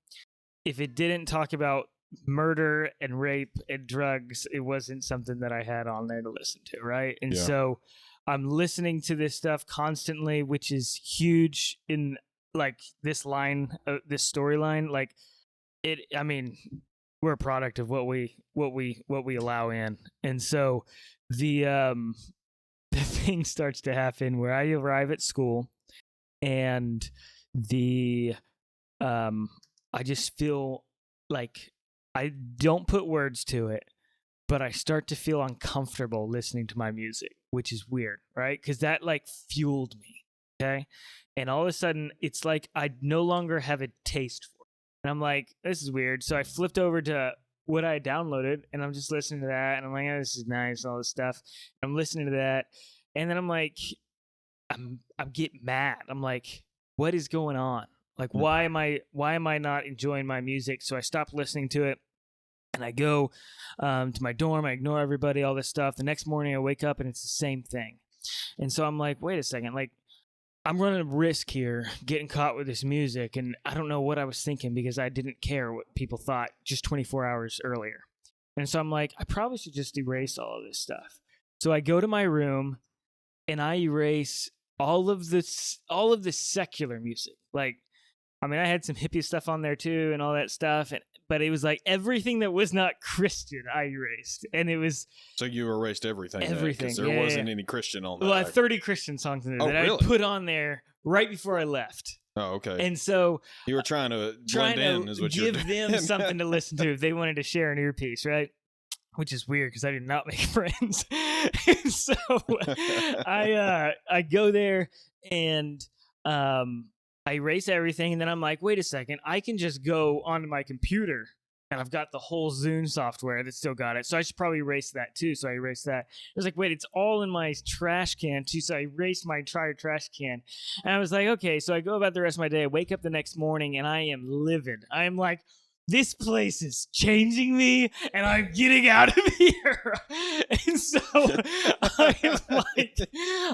If it didn't talk about murder and rape and drugs, it wasn't something that I had on there to listen to, right? And so I'm listening to this stuff constantly, which is huge in this line, this storyline. I mean, we're a product of what we allow in, and so the thing starts to happen where I arrive at school, and I just feel I don't put words to it, but I start to feel uncomfortable listening to my music, which is weird, right? Because that fueled me, okay? And all of a sudden, it's I no longer have a taste for it. And I'm like, this is weird. So I flipped over to what I downloaded, and I'm just listening to that, and I'm like, oh, this is nice, all this stuff. And I'm listening to that, and then I'm like, I'm getting mad. I'm like, what is going on? Why am I not enjoying my music? So I stopped listening to it, and I go to my dorm. I ignore everybody, all this stuff. The next morning I wake up and it's the same thing. And so I'm like, wait a second. I'm running a risk here getting caught with this music, and I don't know what I was thinking because I didn't care what people thought just 24 hours earlier. And so I'm like, I probably should just erase all of this stuff. So I go to my room and I erase all of the secular music. Like, I mean, I had some hippie stuff on there too and all that stuff, but it was like everything that was not Christian I erased. And it was So you erased everything. Everything. Because there wasn't any Christian on that. Well, I had 30 Christian songs in there that really? I put on there right before I left. Oh, okay. And so you were trying to blend in, is what you're give doing. them something to listen to if they wanted to share an earpiece, right? Which is weird because I did not make friends. And so I go there and I erase everything, and then I'm like, wait a second, I can just go onto my computer, and I've got the whole Zune software that still got it, so I should probably erase that too. So I erased that. I was like, wait, it's all in my trash can too, so I erased my entire trash can. And I was like, okay, so I go about the rest of my day. I wake up the next morning, and I am livid. I am like, this place is changing me, and I'm getting out of here. And so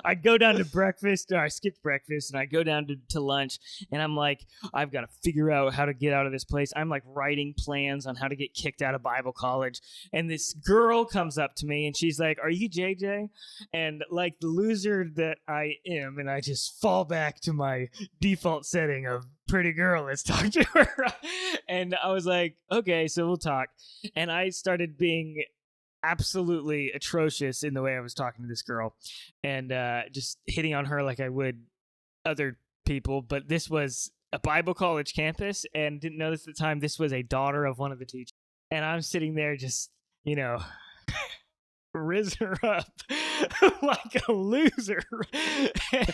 I go down to breakfast, or I skipped breakfast, and I go down to lunch, and I'm like, I've got to figure out how to get out of this place. I'm like writing plans on how to get kicked out of Bible college. And this girl comes up to me, and she's like, are you JJ? And like the loser that I am, and I just fall back to my default setting of pretty girl, let's talk to her. And I was like, okay, so we'll talk. And I started being absolutely atrocious in the way I was talking to this girl, and just hitting on her like I would other people. But this was a Bible college campus, and didn't know this at the time. This was a daughter of one of the teachers. And I'm sitting there just, riz her up like a loser.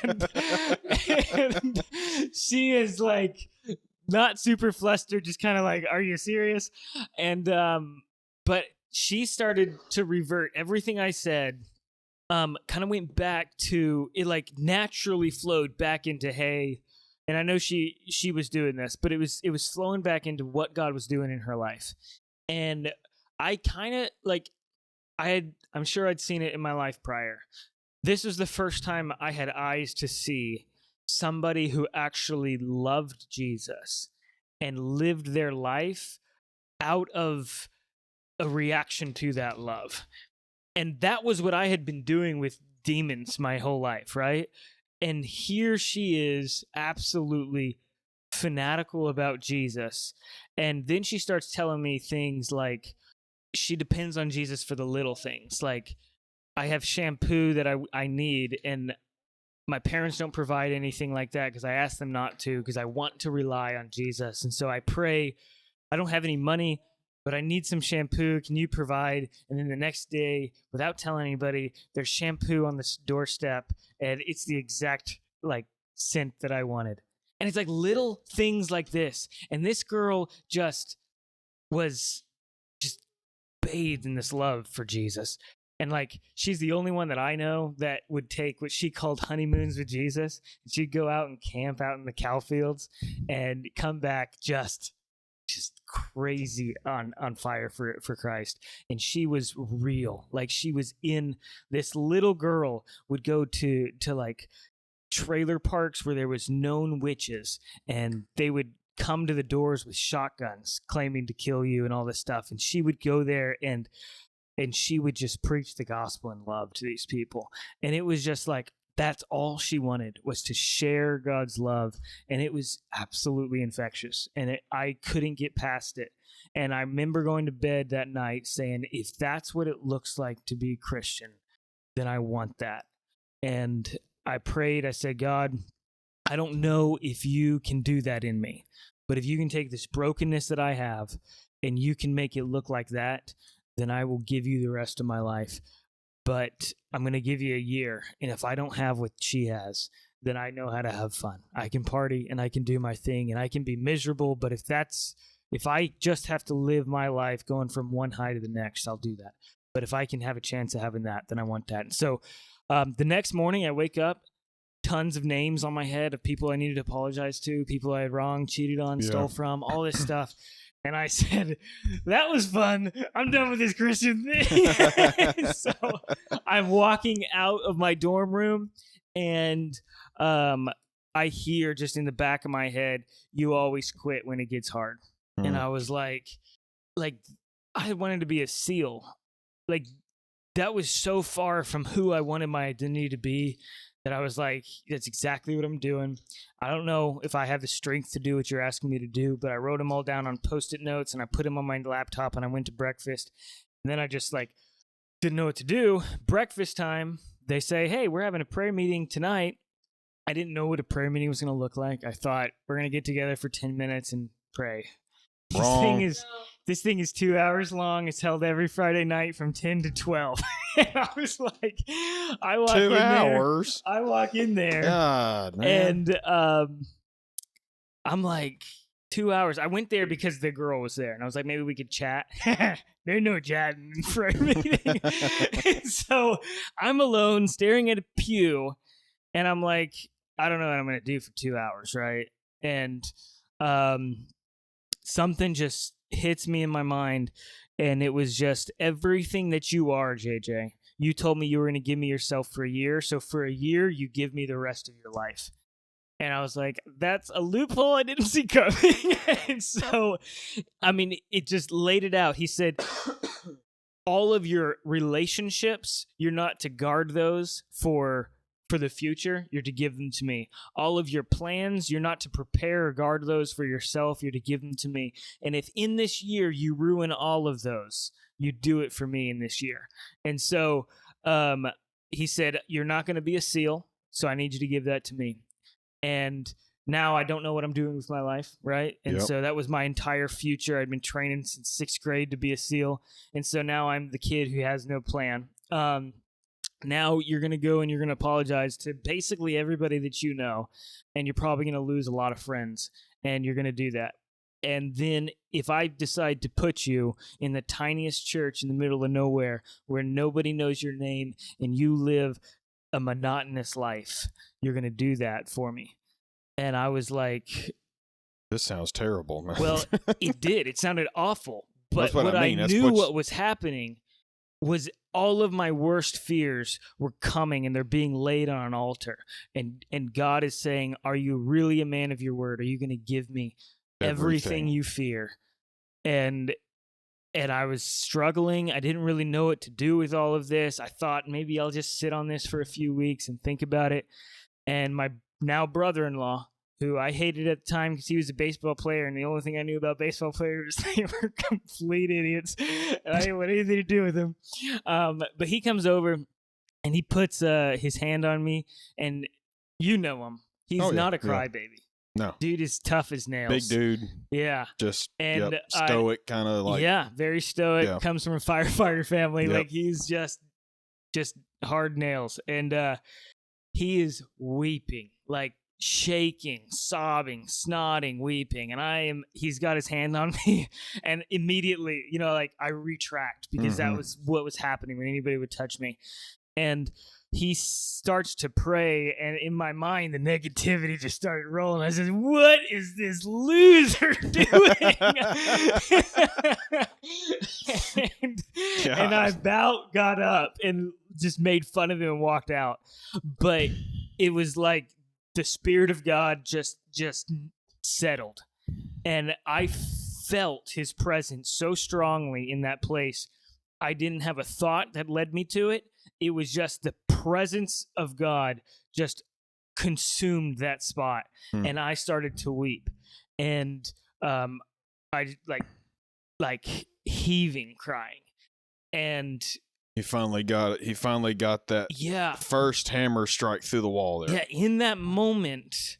And she is like not super flustered, just kind of like, are you serious? And but she started to revert everything I said. Kind of went back to it, like naturally flowed back into, hey. And I know she was doing this, but it was flowing back into what God was doing in her life. And I kind of like, I'm sure I'd seen it in my life prior. This was the first time I had eyes to see somebody who actually loved Jesus and lived their life out of a reaction to that love. And that was what I had been doing with demons my whole life, right? And here she is, absolutely fanatical about Jesus. And then she starts telling me things like, she depends on Jesus for the little things. Like, I have shampoo that I need, and my parents don't provide anything like that because I ask them not to, because I want to rely on Jesus. And so I pray, I don't have any money, but I need some shampoo. Can you provide? And then the next day, without telling anybody, there's shampoo on this doorstep, and it's the exact like scent that I wanted. And it's like little things like this. And this girl just was bathed in this love for Jesus. And like, she's the only one that I know that would take what she called honeymoons with Jesus. She'd go out and camp out in the cow fields and come back just crazy on fire for Christ. And she was real. Like, she was in, this little girl would go to like trailer parks where there was known witches, and they would come to the doors with shotguns claiming to kill you and all this stuff. And she would go there and she would just preach the gospel in love to these people. And it was just like, that's all she wanted, was to share God's love. And it was absolutely infectious. And I couldn't get past it. And I remember going to bed that night saying, if that's what it looks like to be Christian, then I want that. And I prayed, I said, God, I don't know if you can do that in me, but if you can take this brokenness that I have and you can make it look like that, then I will give you the rest of my life. But I'm going to give you a year. And if I don't have what she has, then I know how to have fun. I can party and I can do my thing and I can be miserable. But if I just have to live my life going from one high to the next, I'll do that. But if I can have a chance of having that, then I want that. And so the next morning I wake up, tons of names on my head of people I needed to apologize to, people I had wronged, cheated on, stole from, all this stuff. And I said, that was fun. I'm done with this Christian thing. So I'm walking out of my dorm room, and I hear just in the back of my head, you always quit when it gets hard. And I was like I wanted to be a SEAL. Like that was so far from who I wanted my identity to be that I was like, that's exactly what I'm doing. I don't know if I have the strength to do what you're asking me to do, but I wrote them all down on Post-it notes and I put them on my laptop and I went to breakfast. And then I just like didn't know what to do. Breakfast time, they say, hey, we're having a prayer meeting tonight. I didn't know what a prayer meeting was going to look like. I thought we're going to get together for 10 minutes and pray. This thing is 2 hours long. It's held every Friday night from 10 to 12. And I was like, I walk 2 in hours. there. I walk in there. God, man. And I'm like, 2 hours. I went there because the girl was there. And I was like, maybe we could chat. There's no chatting in prayer meeting. And so I'm alone staring at a pew. And I'm like, I don't know what I'm going to do for 2 hours, right? And something just hits me in my mind, and it was just everything that you are, JJ. You told me you were going to give me yourself for a year, so for a year, you give me the rest of your life. And I was like, that's a loophole I didn't see coming. And so, I mean, it just laid it out. He said, all of your relationships, you're not to guard those for the future, you're to give them to me. All of your plans, you're not to prepare or guard those for yourself, you're to give them to me. And if in this year you ruin all of those, you do it for me in this year. And so he said, you're not going to be a SEAL, so I need you to give that to me. And now I don't know what I'm doing with my life, right? And so that was my entire future. I'd been training since 6th grade to be a SEAL. And so now I'm the kid who has no plan. Now you're going to go and you're going to apologize to basically everybody that you know, and you're probably going to lose a lot of friends, and you're going to do that. And then if I decide to put you in the tiniest church in the middle of nowhere where nobody knows your name and you live a monotonous life, you're going to do that for me. And I was like, this sounds terrible, man. Well, it did. It sounded awful. But what I knew what was happening was all of my worst fears were coming and they're being laid on an altar. And God is saying, are you really a man of your word? Are you going to give me everything you fear? And I was struggling. I didn't really know what to do with all of this. I thought maybe I'll just sit on this for a few weeks and think about it. And my now brother-in-law, who I hated at the time because he was a baseball player, and the only thing I knew about baseball players was they were complete idiots, and I didn't want anything to do with them. But he comes over, and he puts his hand on me, and you know him. He's not a crybaby. No. Dude is tough as nails. Big dude. Yeah. Just stoic, kind of like. Yeah, very stoic. Yeah. Comes from a firefighter family. Yep. Like, he's just hard nails. And he is weeping, like, shaking, sobbing, snotting, weeping, and he's got his hand on me, and immediately, like, I retract because that was what was happening when anybody would touch me. And he starts to pray, and in my mind, the negativity just started rolling. I said, what is this loser doing? and I got up and just made fun of him and walked out. But it was like the Spirit of God just settled. And I felt his presence so strongly in that place. I didn't have a thought that led me to it. It was just the presence of God just consumed that spot. And I started to weep. And I like heaving, crying. And he finally got it. He finally got that first hammer strike through the wall there. Yeah, in that moment,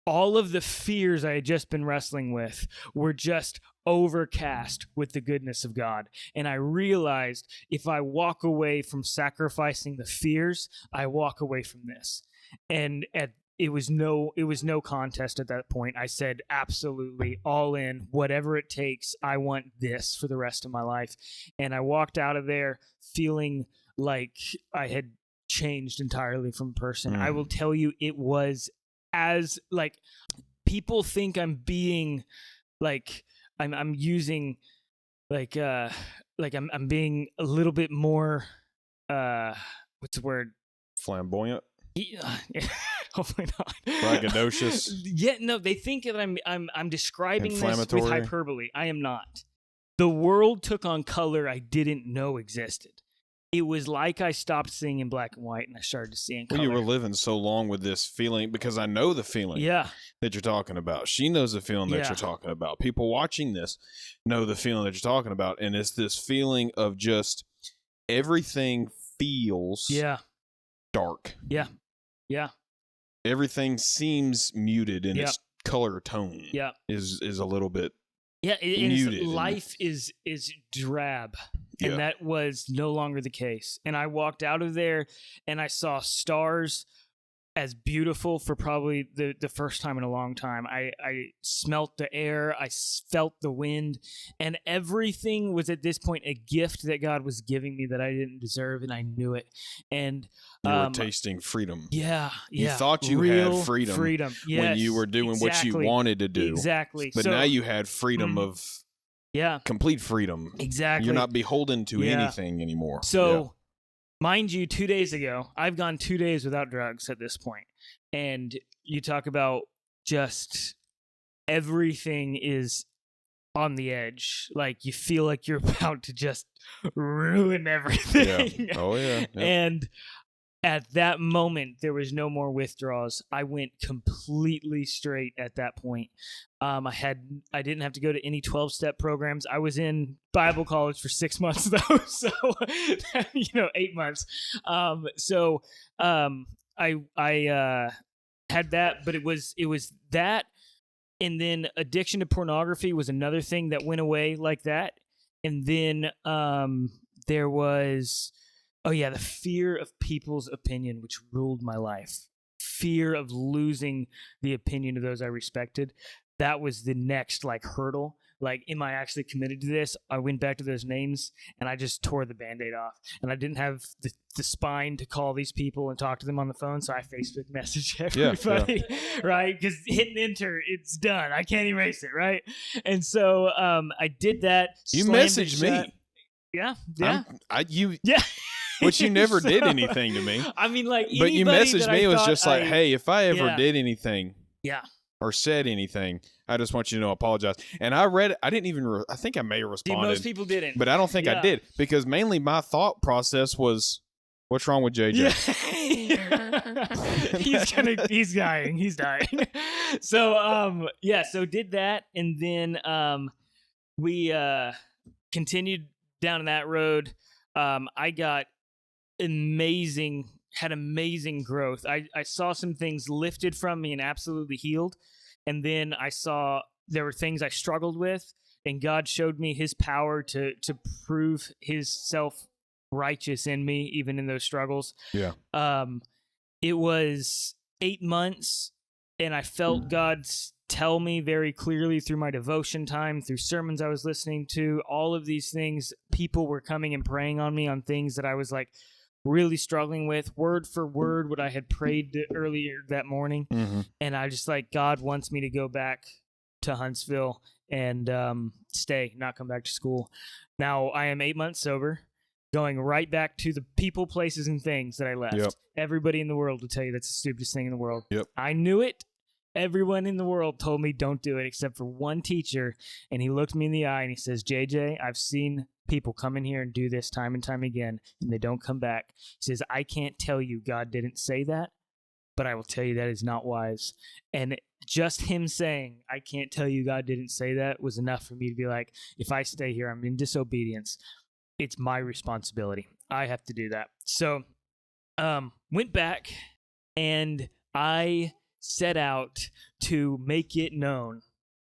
all of the fears I had just been wrestling with were just overcast with the goodness of God. And I realized if I walk away from sacrificing the fears, I walk away from this. And it was no contest at that point. I said, absolutely, all in, whatever it takes. I want this for the rest of my life. And I walked out of there feeling like I had changed entirely from person. I will tell you, it was as like people think I'm being like I'm using like I'm being a little bit more what's the word? Flamboyant. Hopefully not. Braggadocious. Yeah, no, they think that I'm describing this with Inflammatory. hyperbole. I am not. The world took on color I didn't know existed. It was like I stopped seeing in black and white and I started to see in color. Well, you were living so long with this feeling, because I know the feeling Yeah. that you're talking about. She knows the feeling that Yeah. you're talking about. People watching this know the feeling that you're talking about. And it's this feeling of just everything feels Yeah. dark. Yeah. Yeah. Everything seems muted in Yep. its color tone. Yeah. Is a little bit Yeah, muted. life is drab, and Yeah. that was no longer the case. And I walked out of there, and I saw stars as beautiful for probably the first time in a long time. I smelt the air, I felt the wind, and everything was at this point a gift that God was giving me that I didn't deserve, and I knew it. And you were tasting freedom. Yeah, You thought you real had freedom yes, when you were doing what you exactly, wanted to do. Exactly. But So, now you had freedom of yeah, complete freedom. exactly. You're not beholden to Yeah. anything anymore. So, mind you, 2 days ago, I've gone 2 days without drugs at this point. And you talk about just everything is on the edge. Like you feel like you're about to just ruin everything. Yeah. Oh, yeah. Yeah. And at that moment, there was no more withdrawals. I went completely straight at that point. I didn't have to go to any 12-step programs. I was in Bible college for 6 months though, so 8 months. I had that, but it was that, and then addiction to pornography was another thing that went away like that, and then there was. Oh, yeah, the fear of people's opinion, which ruled my life. Fear of losing the opinion of those I respected. That was the next, hurdle. Am I actually committed to this? I went back to those names, and I just tore the Band-Aid off. And I didn't have the spine to call these people and talk to them on the phone, so I Facebook messaged everybody, right? Because hitting enter, it's done. I can't erase it, right? And so I did that. You messaged me. Yeah. Yeah. Which you never did anything to me. I mean, but you messaged me. It was just like, hey, if I ever did anything, or said anything, I just want you to know I apologize. And I read it. I didn't even. I think I may have responded. Most people didn't, but I don't think I did, because mainly my thought process was, "What's wrong with JJ?" Yeah. He's dying. He's dying. So so did that, and then we continued down that road. I had amazing growth. I saw some things lifted from me and absolutely healed. And then I saw there were things I struggled with, and God showed me his power to prove his self-righteous in me, even in those struggles. Yeah. It was 8 months, and I felt God's tell me very clearly through my devotion time, through sermons I was listening to, all of these things. People were coming and praying on me on things that I was really struggling with, word for word, what I had prayed earlier that morning. Mm-hmm. And I just God wants me to go back to Huntsville and stay, not come back to school. Now I am 8 months sober, going right back to the people, places, and things that I left. Yep. Everybody in the world will tell you that's the stupidest thing in the world. Yep. I knew it. Everyone in the world told me don't do it except for one teacher, and he looked me in the eye and he says, JJ, I've seen people come in here and do this time and time again, and they don't come back. He says, I can't tell you God didn't say that, but I will tell you that is not wise. And just him saying, I can't tell you God didn't say that, was enough for me to be like, if I stay here, I'm in disobedience. It's my responsibility. I have to do that. So went back, and I set out to make it known.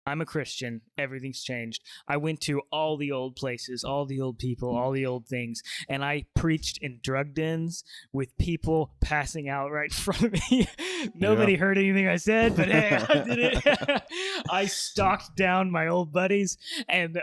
I'm a Christian. Everything's changed. I went to all the old places, all the old people, all the old things, and I preached in drug dens with people passing out right in front of me. Nobody heard anything I said, but hey, I did it. I stalked down my old buddies and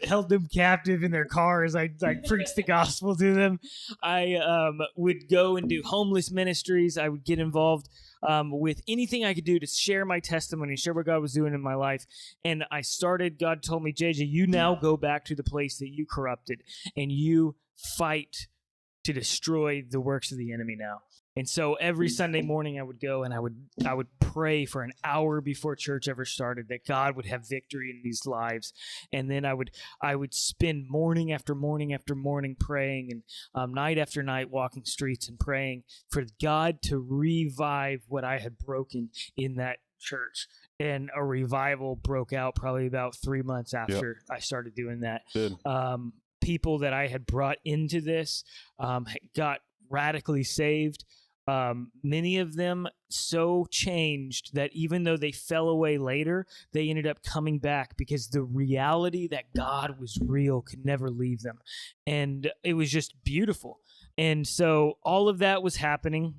held them captive in their cars. I preached the gospel to them. I would go and do homeless ministries. I would get involved with anything I could do to share my testimony, share what God was doing in my life. And God told me, JJ, you now go back to the place that you corrupted, and you fight to destroy the works of the enemy now. And so every Sunday morning I would go and I would pray for an hour before church ever started that God would have victory in these lives. And then I would spend morning after morning after morning praying, and night after night walking streets and praying for God to revive what I had broken in that church. And a revival broke out probably about 3 months after I started doing that. Good. People that I had brought into this got radically saved. Many of them so changed that even though they fell away later, they ended up coming back because the reality that God was real could never leave them. And it was just beautiful. And so all of that was happening,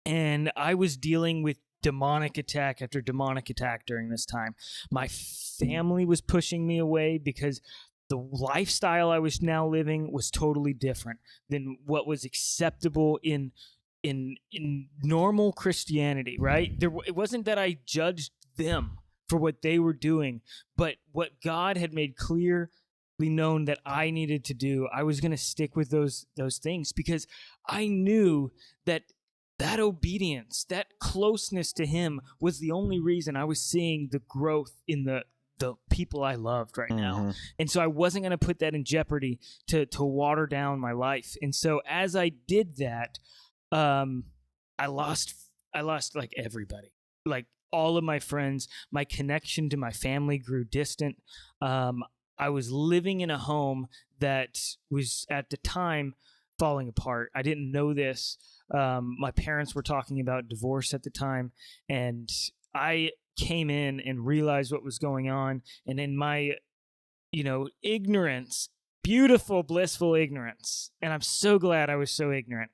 and I was dealing with demonic attack after demonic attack during this time. My family was pushing me away because the lifestyle I was now living was totally different than what was acceptable in normal Christianity, right? It wasn't that I judged them for what they were doing, but what God had made clearly known that I needed to do. I was going to stick with those things because I knew that obedience, that closeness to him was the only reason I was seeing the growth in the people I loved right now. And so I wasn't going to put that in jeopardy to water down my life. And so as I did that, I lost like everybody, like all of my friends. My connection to my family grew distant. I was living in a home that was at the time falling apart. I didn't know this. My parents were talking about divorce at the time, and I came in and realized what was going on. And in my, ignorance, beautiful, blissful ignorance, and I'm so glad I was so ignorant.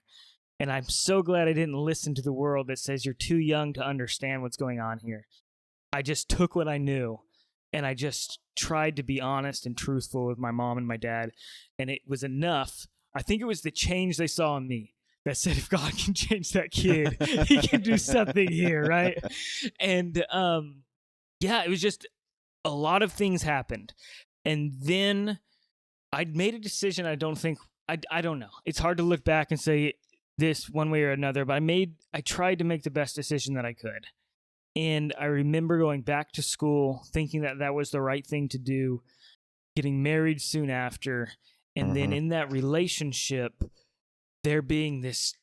And I'm so glad I didn't listen to the world that says you're too young to understand what's going on here. I just took what I knew, and I just tried to be honest and truthful with my mom and my dad. And it was enough. I think it was the change they saw in me that said, if God can change that kid, he can do something here, right? And it was just a lot of things happened. And then I'd made a decision. I don't know. It's hard to look back and say this one way or another, but I tried to make the best decision that I could. And I remember going back to school, thinking that was the right thing to do, getting married soon after. And then in that relationship, there being this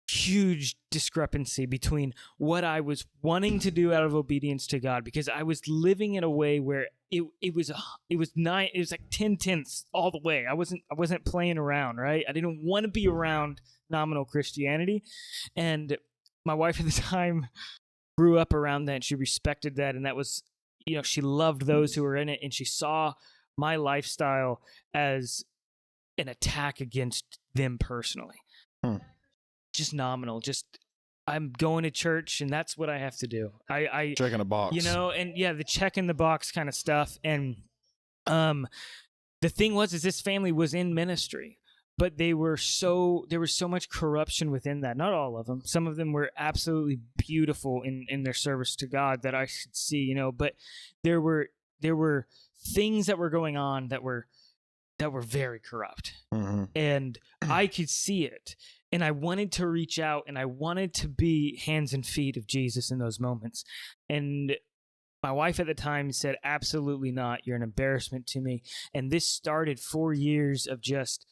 huge discrepancy between what I was wanting to do out of obedience to God, because I was living in a way where it was like 10/10 all the way. I wasn't playing around, right? I didn't want to be around nominal Christianity. And my wife at the time grew up around that, and she respected that. And that was, she loved those who were in it, and she saw my lifestyle as an attack against them personally. Just nominal. Just, I'm going to church, and that's what I have to do. I checking a box, the check in the box kind of stuff. And the thing is this family was in ministry, but there was so much corruption within that. Not all of them. Some of them were absolutely beautiful in their service to God that I could see, but there were things that were going on that were very corrupt. And I could see it. And I wanted to reach out, and I wanted to be hands and feet of Jesus in those moments. And my wife at the time said, absolutely not. You're an embarrassment to me. And this started 4 years of just,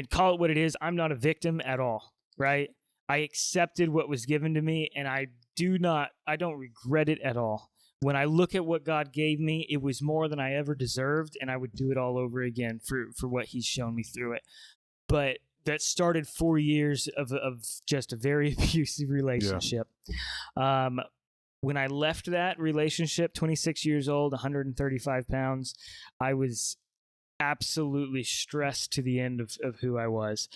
call it what it is. I'm not a victim at all, right? I accepted what was given to me, and I don't regret it at all. When I look at what God gave me, it was more than I ever deserved, and I would do it all over again for what he's shown me through it. But that started 4 years of just a very abusive relationship. Yeah. When I left that relationship, 26 years old, 135 pounds, I was absolutely stressed to the end of who I was.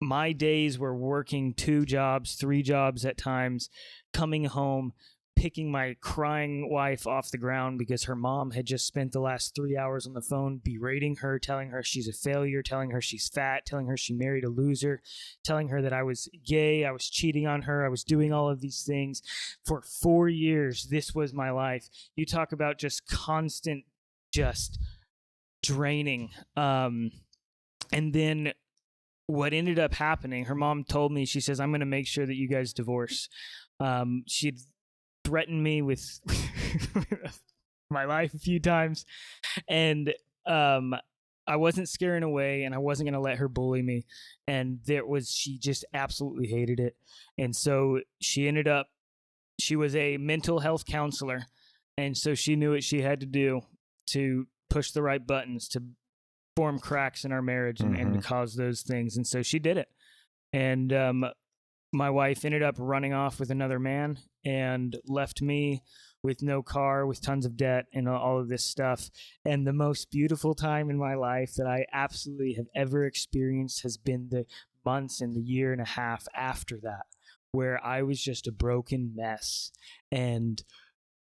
My days were working 2 jobs, 3 jobs at times, coming home, picking my crying wife off the ground because her mom had just spent the last 3 hours on the phone berating her, telling her she's a failure, telling her she's fat, telling her she married a loser, telling her that I was gay, I was cheating on her, I was doing all of these things. For 4 years, this was my life. You talk about just constant, just draining. And then what ended up happening, her mom told me, she says, I'm going to make sure that you guys divorce. She'd threatened me with my life a few times, and I wasn't scaring away, and I wasn't going to let her bully me. And she just absolutely hated it. And so she was a mental health counselor. And so she knew what she had to do to push the right buttons, to form cracks in our marriage and to cause those things. And so she did it. And my wife ended up running off with another man and left me with no car, with tons of debt and all of this stuff. And the most beautiful time in my life that I absolutely have ever experienced has been the months and the year and a half after that, where I was just a broken mess. And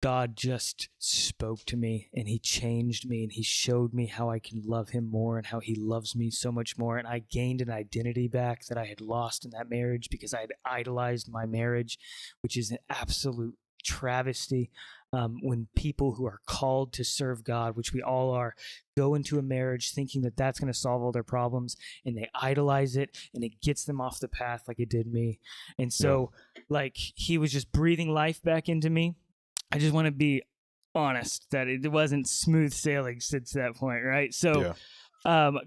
God just spoke to me, and he changed me, and he showed me how I can love him more and how he loves me so much more. And I gained an identity back that I had lost in that marriage because I had idolized my marriage, which is an absolute travesty. When people who are called to serve God, which we all are, go into a marriage thinking that that's going to solve all their problems, and they idolize it, and it gets them off the path like it did me. And so, like, he was just breathing life back into me. I just want to be honest that it wasn't smooth sailing since that point, right? So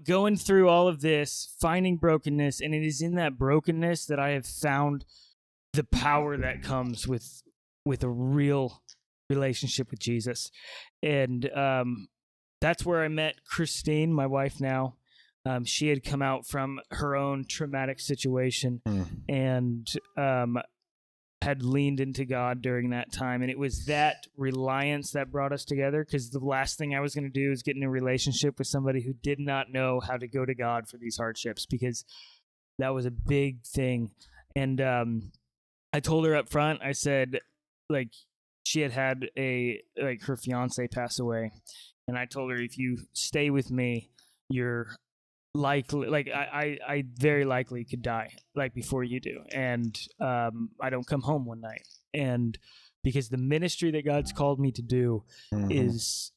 going through all of this, finding brokenness, and it is in that brokenness that I have found the power that comes with a real relationship with Jesus. And that's where I met Christine, my wife now. She had come out from her own traumatic situation and had leaned into God during that time. And it was that reliance that brought us together, because the last thing I was going to do is get in a relationship with somebody who did not know how to go to God for these hardships, because that was a big thing. And I told her up front, I said, like, she had her fiance pass away. And I told her, if you stay with me, you're likely, like, I very likely could die like before you do. And I don't come home one night. And because the ministry that God's called me to do is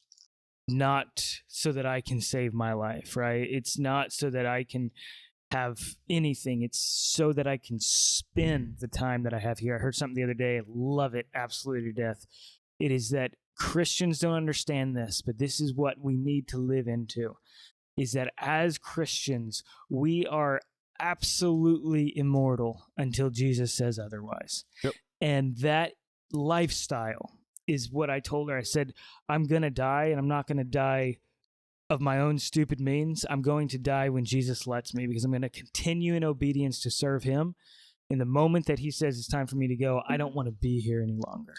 not so that I can save my life, right? It's not so that I can have anything. It's so that I can spend the time that I have here. I heard something the other day. I love it absolutely to death. It is that Christians don't understand this, but this is what we need to live into, is that as Christians, we are absolutely immortal until Jesus says otherwise. Yep. And that lifestyle is what I told her. I said, I'm going to die, and I'm not going to die of my own stupid means. I'm going to die when Jesus lets me, because I'm going to continue in obedience to serve him. In the moment that he says it's time for me to go, I don't want to be here any longer.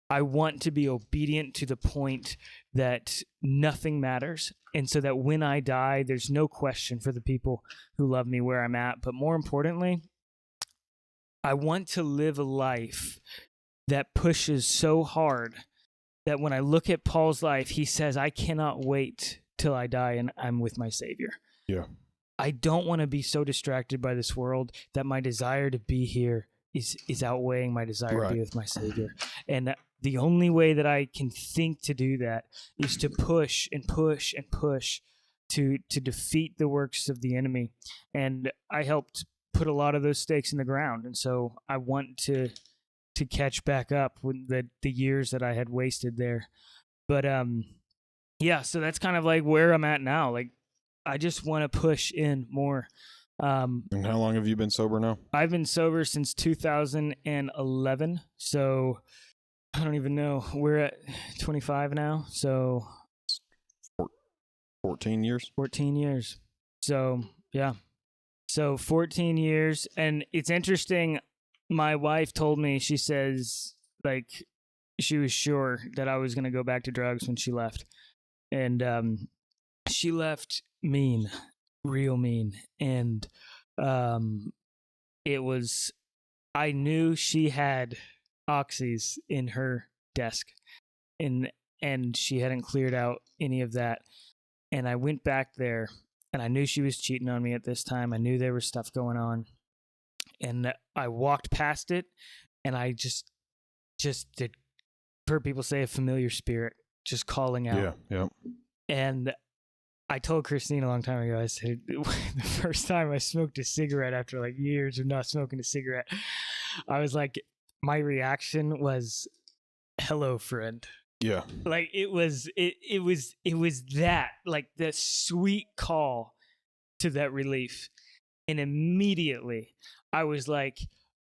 I want to be obedient to the point that nothing matters. And so that when I die, there's no question for the people who love me where I'm at. But more importantly, I want to live a life that pushes so hard that when I look at Paul's life, he says, I cannot wait till I die and I'm with my Savior. Yeah. I don't want to be so distracted by this world that my desire to be here is outweighing my desire to be with my Savior. And the only way that I can think to do that is to push and push and push to defeat the works of the enemy. And I helped put a lot of those stakes in the ground. And so I want to catch back up with the years that I had wasted there. But so that's kind of like where I'm at now. Like, I just want to push in more. And how long have you been sober now? I've been sober since 2011. So I don't even know. We're at 25 now. So 14 years? 14 years. So, yeah. So 14 years. And it's interesting. My wife told me, she says, like, she was sure that I was going to go back to drugs when she left. And she left mean, real mean. And it was, I knew she had oxys in her desk, and she hadn't cleared out any of that. And I went back there, and I knew she was cheating on me at this time. I knew there was stuff going on. And I walked past it, and I just did, heard people say, a familiar spirit just calling out. Yeah. And I told Christine a long time ago, I said, the first time I smoked a cigarette after like years of not smoking a cigarette, I was like, my reaction was, hello, friend. Yeah. Like it was that, like the sweet call to that relief. And immediately I was like,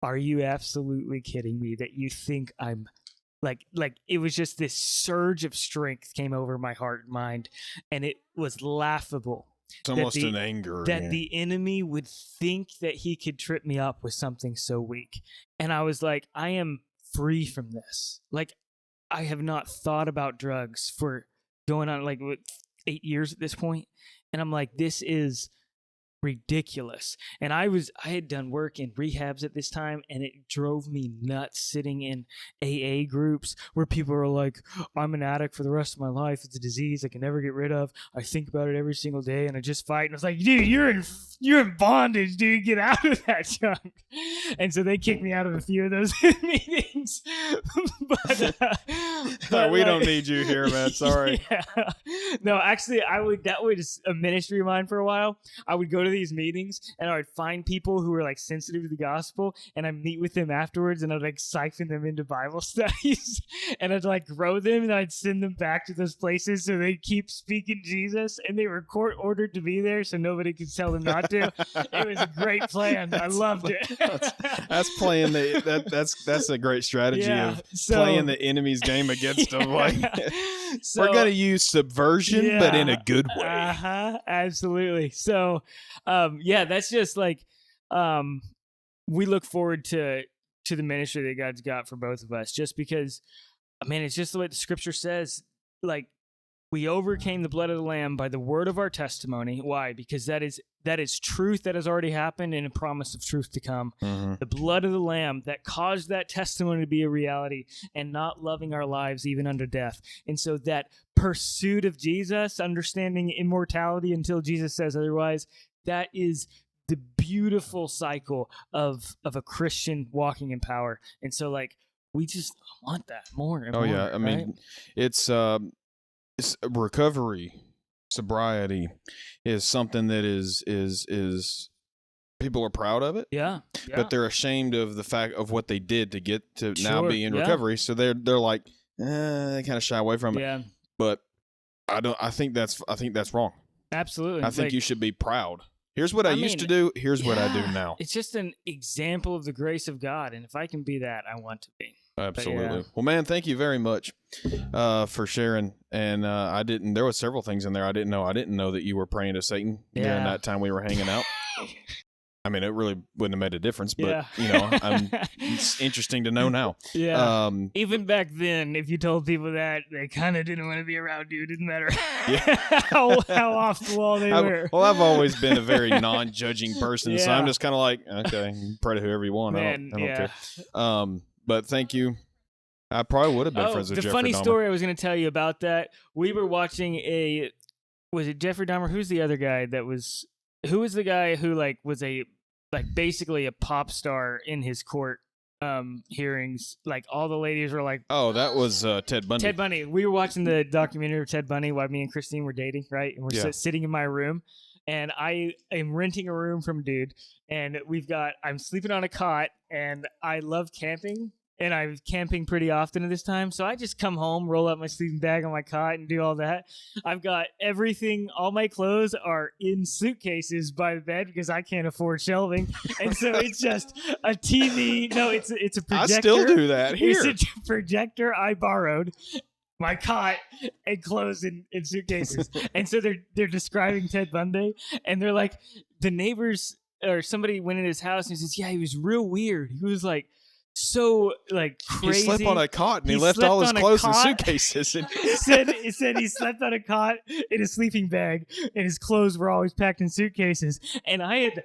are you absolutely kidding me that you think I'm like it was just this surge of strength came over my heart and mind, and it was laughable. It's almost an anger that the enemy would think that he could trip me up with something so weak. And I was like, I am free from this. Like, I have not thought about drugs for going on like 8 years at this point. And I'm like, this is ridiculous. And I had done work in rehabs at this time, and it drove me nuts sitting in AA groups where people are like, I'm an addict for the rest of my life. It's a disease I can never get rid of. I think about it every single day and I just fight. And I was like, dude, you're in bondage, dude. Get out of that junk. And so they kicked me out of a few of those meetings. but we don't need you here, man. Sorry. Yeah. No, actually, that was a ministry of mine for a while. I would go to these meetings and I would find people who were like sensitive to the gospel, and I'd meet with them afterwards, and I'd like siphon them into Bible studies, and I'd like grow them, and I'd send them back to those places so they'd keep speaking Jesus, and they were court ordered to be there so nobody could tell them not to. It was a great plan. I loved it. that's playing that's a great strategy of playing the enemy's game against them. Like, so, we're gonna use subversion, but in a good way. Absolutely. So that's just like we look forward to the ministry that God's got for both of us, just because, man, it's just the way the scripture says, like, we overcame the blood of the Lamb by the word of our testimony. Why? Because that is truth that has already happened and a promise of truth to come. Mm-hmm. The blood of the Lamb that caused that testimony to be a reality, and not loving our lives even unto death. And so that pursuit of Jesus, understanding immortality until Jesus says otherwise, that is the beautiful cycle of a Christian walking in power. And so, like, we just want that more and more. I mean, it's recovery, sobriety is something that is people are proud of it. Yeah. But they're ashamed of the fact of what they did to get to now be in recovery. So they're like, they kind of shy away from it. Yeah. But I think that's wrong. Absolutely. I think you should be proud. Here's what I used to do. Here's what I do now. It's just an example of the grace of God. And if I can be that, I want to be. Absolutely. Well, man, thank you very much for sharing. And there was several things in there I didn't know. I didn't know that you were praying to Satan during that time we were hanging out. I mean, it really wouldn't have made a difference, but it's interesting to know now. Yeah. Even back then, if you told people that, they kind of didn't want to be around you. It didn't matter how off the wall they were. Well, I've always been a very non-judging person, so I'm just kind of like, okay, pray to whoever you want. Man, I don't care. But thank you. I probably would have been friends with Jeffrey Dahmer. The funny story I was going to tell you about that, we were watching was it Jeffrey Dahmer? Who was the guy who was basically a pop star in his court hearings? Like, all the ladies were like, oh, that was Ted Bundy. Ted Bundy. We were watching the documentary of Ted Bundy while me and Christine were dating, right? And we're sitting in my room, and I am renting a room from a dude, and I'm sleeping on a cot, and I love camping. And I'm camping pretty often at this time. So I just come home, roll up my sleeping bag on my cot, and do all that. I've got everything. All my clothes are in suitcases by the bed because I can't afford shelving. And so it's just a TV. No, it's a projector. I still do that here. It's a projector I borrowed, my cot, and clothes in suitcases. And so they're describing Ted Bundy, and they're like, the neighbors or somebody went in his house and he says, yeah, he was real weird. He was like, so crazy. He slept on a cot and he left all his clothes in suitcases. And he said he slept on a cot in a sleeping bag, and his clothes were always packed in suitcases. And I had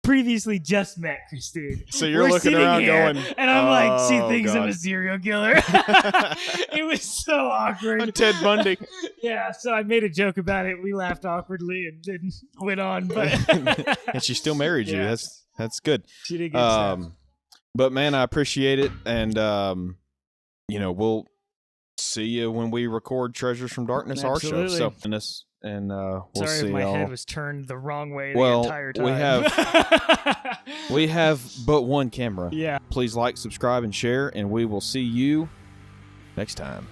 previously just met Christine. So we're looking around going, and I'm like, she thinks I'm a serial killer. It was so awkward. I'm Ted Bundy. Yeah, so I made a joke about it. We laughed awkwardly and then went on. But and she still married you. That's good. She did good stuff. But man, I appreciate it, and we'll see you when we record Treasures from Darkness, our show. So, and we'll Sorry see if my y'all. head was turned the wrong way the Well, entire time. we have but one camera. Yeah. Please like, subscribe, and share, and we will see you next time.